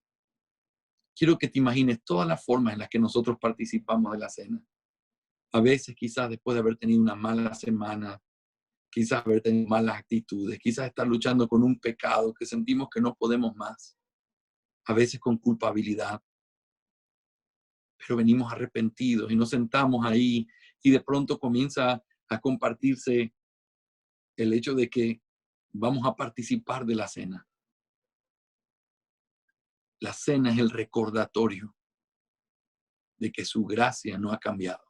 Quiero que te imagines todas las formas en las que nosotros participamos de la cena. A veces quizás después de haber tenido una mala semana, quizás haber tenido malas actitudes, quizás estar luchando con un pecado que sentimos que no podemos más, a veces con culpabilidad, pero venimos arrepentidos y nos sentamos ahí y de pronto comienza a compartirse el hecho de que vamos a participar de la cena. La cena es el recordatorio de que su gracia no ha cambiado,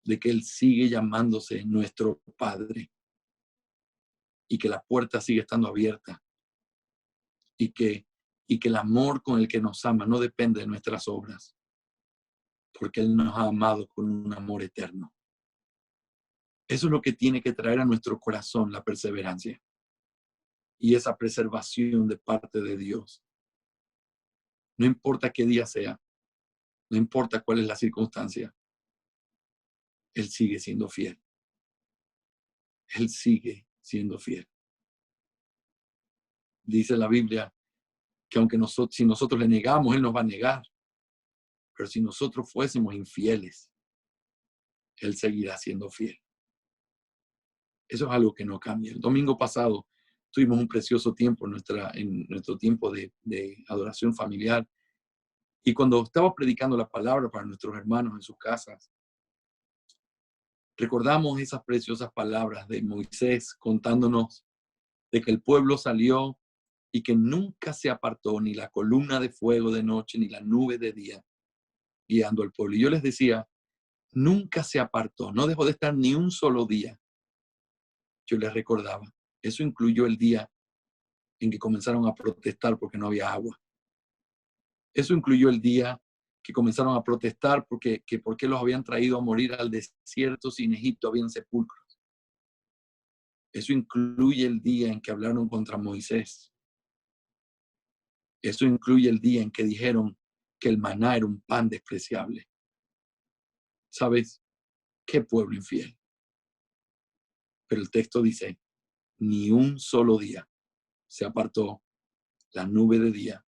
de que Él sigue llamándose nuestro Padre y que la puerta sigue estando abierta y que el amor con el que nos ama no depende de nuestras obras, porque Él nos ha amado con un amor eterno. Eso es lo que tiene que traer a nuestro corazón la perseverancia y esa preservación de parte de Dios. No importa qué día sea, no importa cuál es la circunstancia, Él sigue siendo fiel. Él sigue siendo fiel. Dice la Biblia que aunque si nosotros le negamos, Él nos va a negar. Pero si nosotros fuésemos infieles, Él seguirá siendo fiel. Eso es algo que no cambia. El domingo pasado tuvimos un precioso tiempo en nuestro tiempo de adoración familiar. Y cuando estaba predicando la palabra para nuestros hermanos en sus casas, recordamos esas preciosas palabras de Moisés contándonos de que el pueblo salió y que nunca se apartó ni la columna de fuego de noche ni la nube de día guiando al pueblo. Y yo les decía, nunca se apartó, no dejó de estar ni un solo día yo les recordaba, eso incluyó el día en que comenzaron a protestar porque no había agua. Eso incluyó el día que comenzaron a protestar porque los habían traído a morir al desierto si en Egipto habían sepulcros. Eso incluye el día en que hablaron contra Moisés. Eso incluye el día en que dijeron que el maná era un pan despreciable. ¿Sabes? ¡Qué pueblo infiel! Pero el texto dice, ni un solo día se apartó la nube de día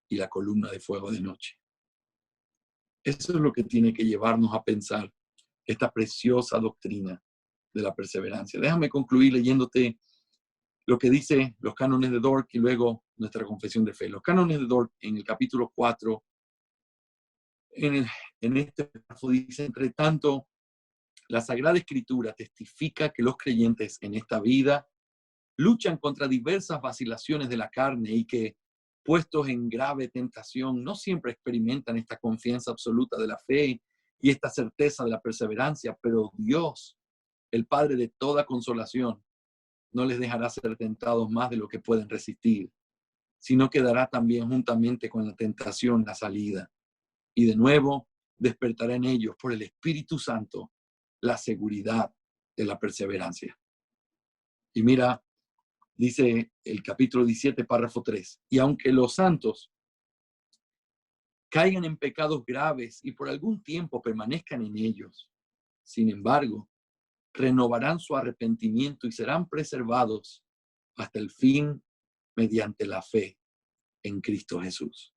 y la columna de fuego de noche. Eso es lo que tiene que llevarnos a pensar esta preciosa doctrina de la perseverancia. Déjame concluir leyéndote lo que dice los cánones de Dort y luego nuestra confesión de fe. Los cánones de Dort en el capítulo 4, en este párrafo dice, entre tanto, la Sagrada Escritura testifica que los creyentes en esta vida luchan contra diversas vacilaciones de la carne y que, puestos en grave tentación, no siempre experimentan esta confianza absoluta de la fe y esta certeza de la perseverancia, pero Dios, el Padre de toda consolación, no les dejará ser tentados más de lo que pueden resistir, sino que dará también juntamente con la tentación la salida. Y de nuevo despertará en ellos por el Espíritu Santo la seguridad de la perseverancia. Y mira, dice el capítulo 17, párrafo 3, y aunque los santos caigan en pecados graves y por algún tiempo permanezcan en ellos, sin embargo, renovarán su arrepentimiento y serán preservados hasta el fin mediante la fe en Cristo Jesús.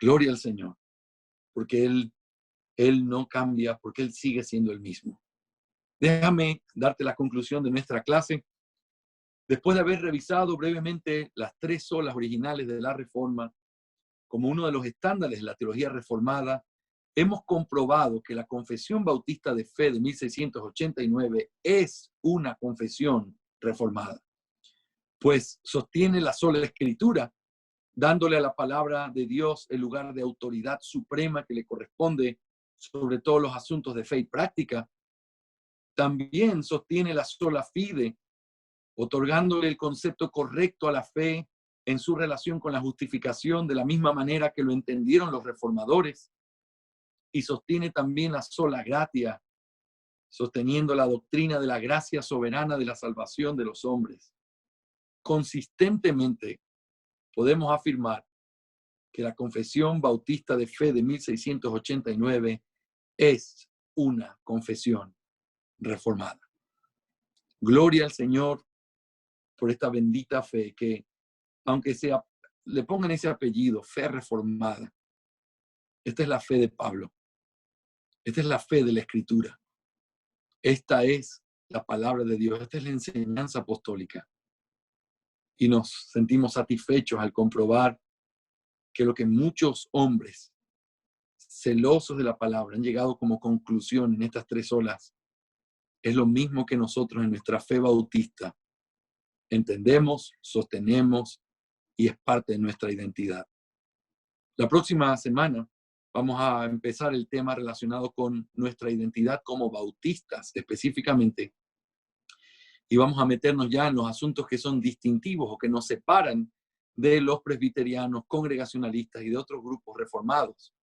Gloria al Señor, porque Él no cambia, porque Él sigue siendo el mismo. Déjame darte la conclusión de nuestra clase. Después de haber revisado brevemente las 3 solas originales de la Reforma, como uno de los estándares de la teología reformada, hemos comprobado que la Confesión Bautista de Fe de 1689 es una confesión reformada, pues sostiene la sola Escritura, dándole a la palabra de Dios el lugar de autoridad suprema que le corresponde sobre todos los asuntos de fe y práctica. También sostiene la sola fide, otorgándole el concepto correcto a la fe en su relación con la justificación de la misma manera que lo entendieron los reformadores. Y sostiene también la sola gratia, sosteniendo la doctrina de la gracia soberana de la salvación de los hombres. Consistentemente podemos afirmar que la Confesión Bautista de Fe de 1689 es una confesión reformada. Gloria al Señor por esta bendita fe que, aunque le pongan ese apellido, fe reformada, esta es la fe de Pablo. Esta es la fe de la Escritura. Esta es la palabra de Dios. Esta es la enseñanza apostólica. Y nos sentimos satisfechos al comprobar que lo que muchos hombres celosos de la palabra han llegado como conclusión en estas 3 olas es lo mismo que nosotros en nuestra fe bautista entendemos, sostenemos y es parte de nuestra identidad. La próxima semana vamos a empezar el tema relacionado con nuestra identidad como bautistas específicamente y vamos a meternos ya en los asuntos que son distintivos o que nos separan de los presbiterianos, congregacionalistas y de otros grupos reformados.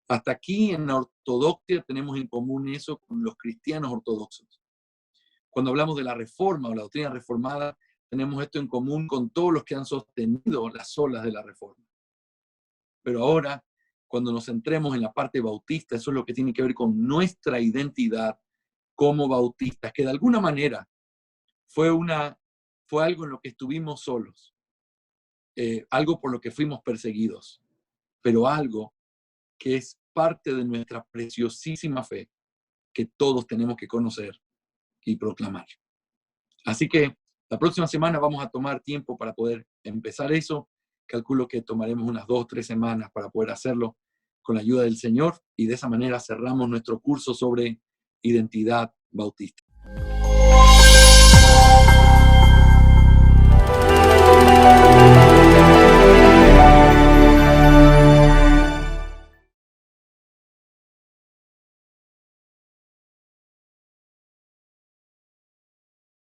Hasta aquí en la ortodoxia tenemos en común eso con los cristianos ortodoxos. Cuando hablamos de la reforma o la doctrina reformada, tenemos esto en común con todos los que han sostenido las olas de la reforma. Pero ahora, cuando nos centremos en la parte bautista, eso es lo que tiene que ver con nuestra identidad como bautistas, que de alguna manera fue algo en lo que estuvimos solos, algo por lo que fuimos perseguidos, pero algo que es parte de nuestra preciosísima fe que todos tenemos que conocer y proclamar. Así que la próxima semana vamos a tomar tiempo para poder empezar eso. Calculo que tomaremos unas 2 o 3 semanas para poder hacerlo con la ayuda del Señor y de esa manera cerramos nuestro curso sobre identidad bautista.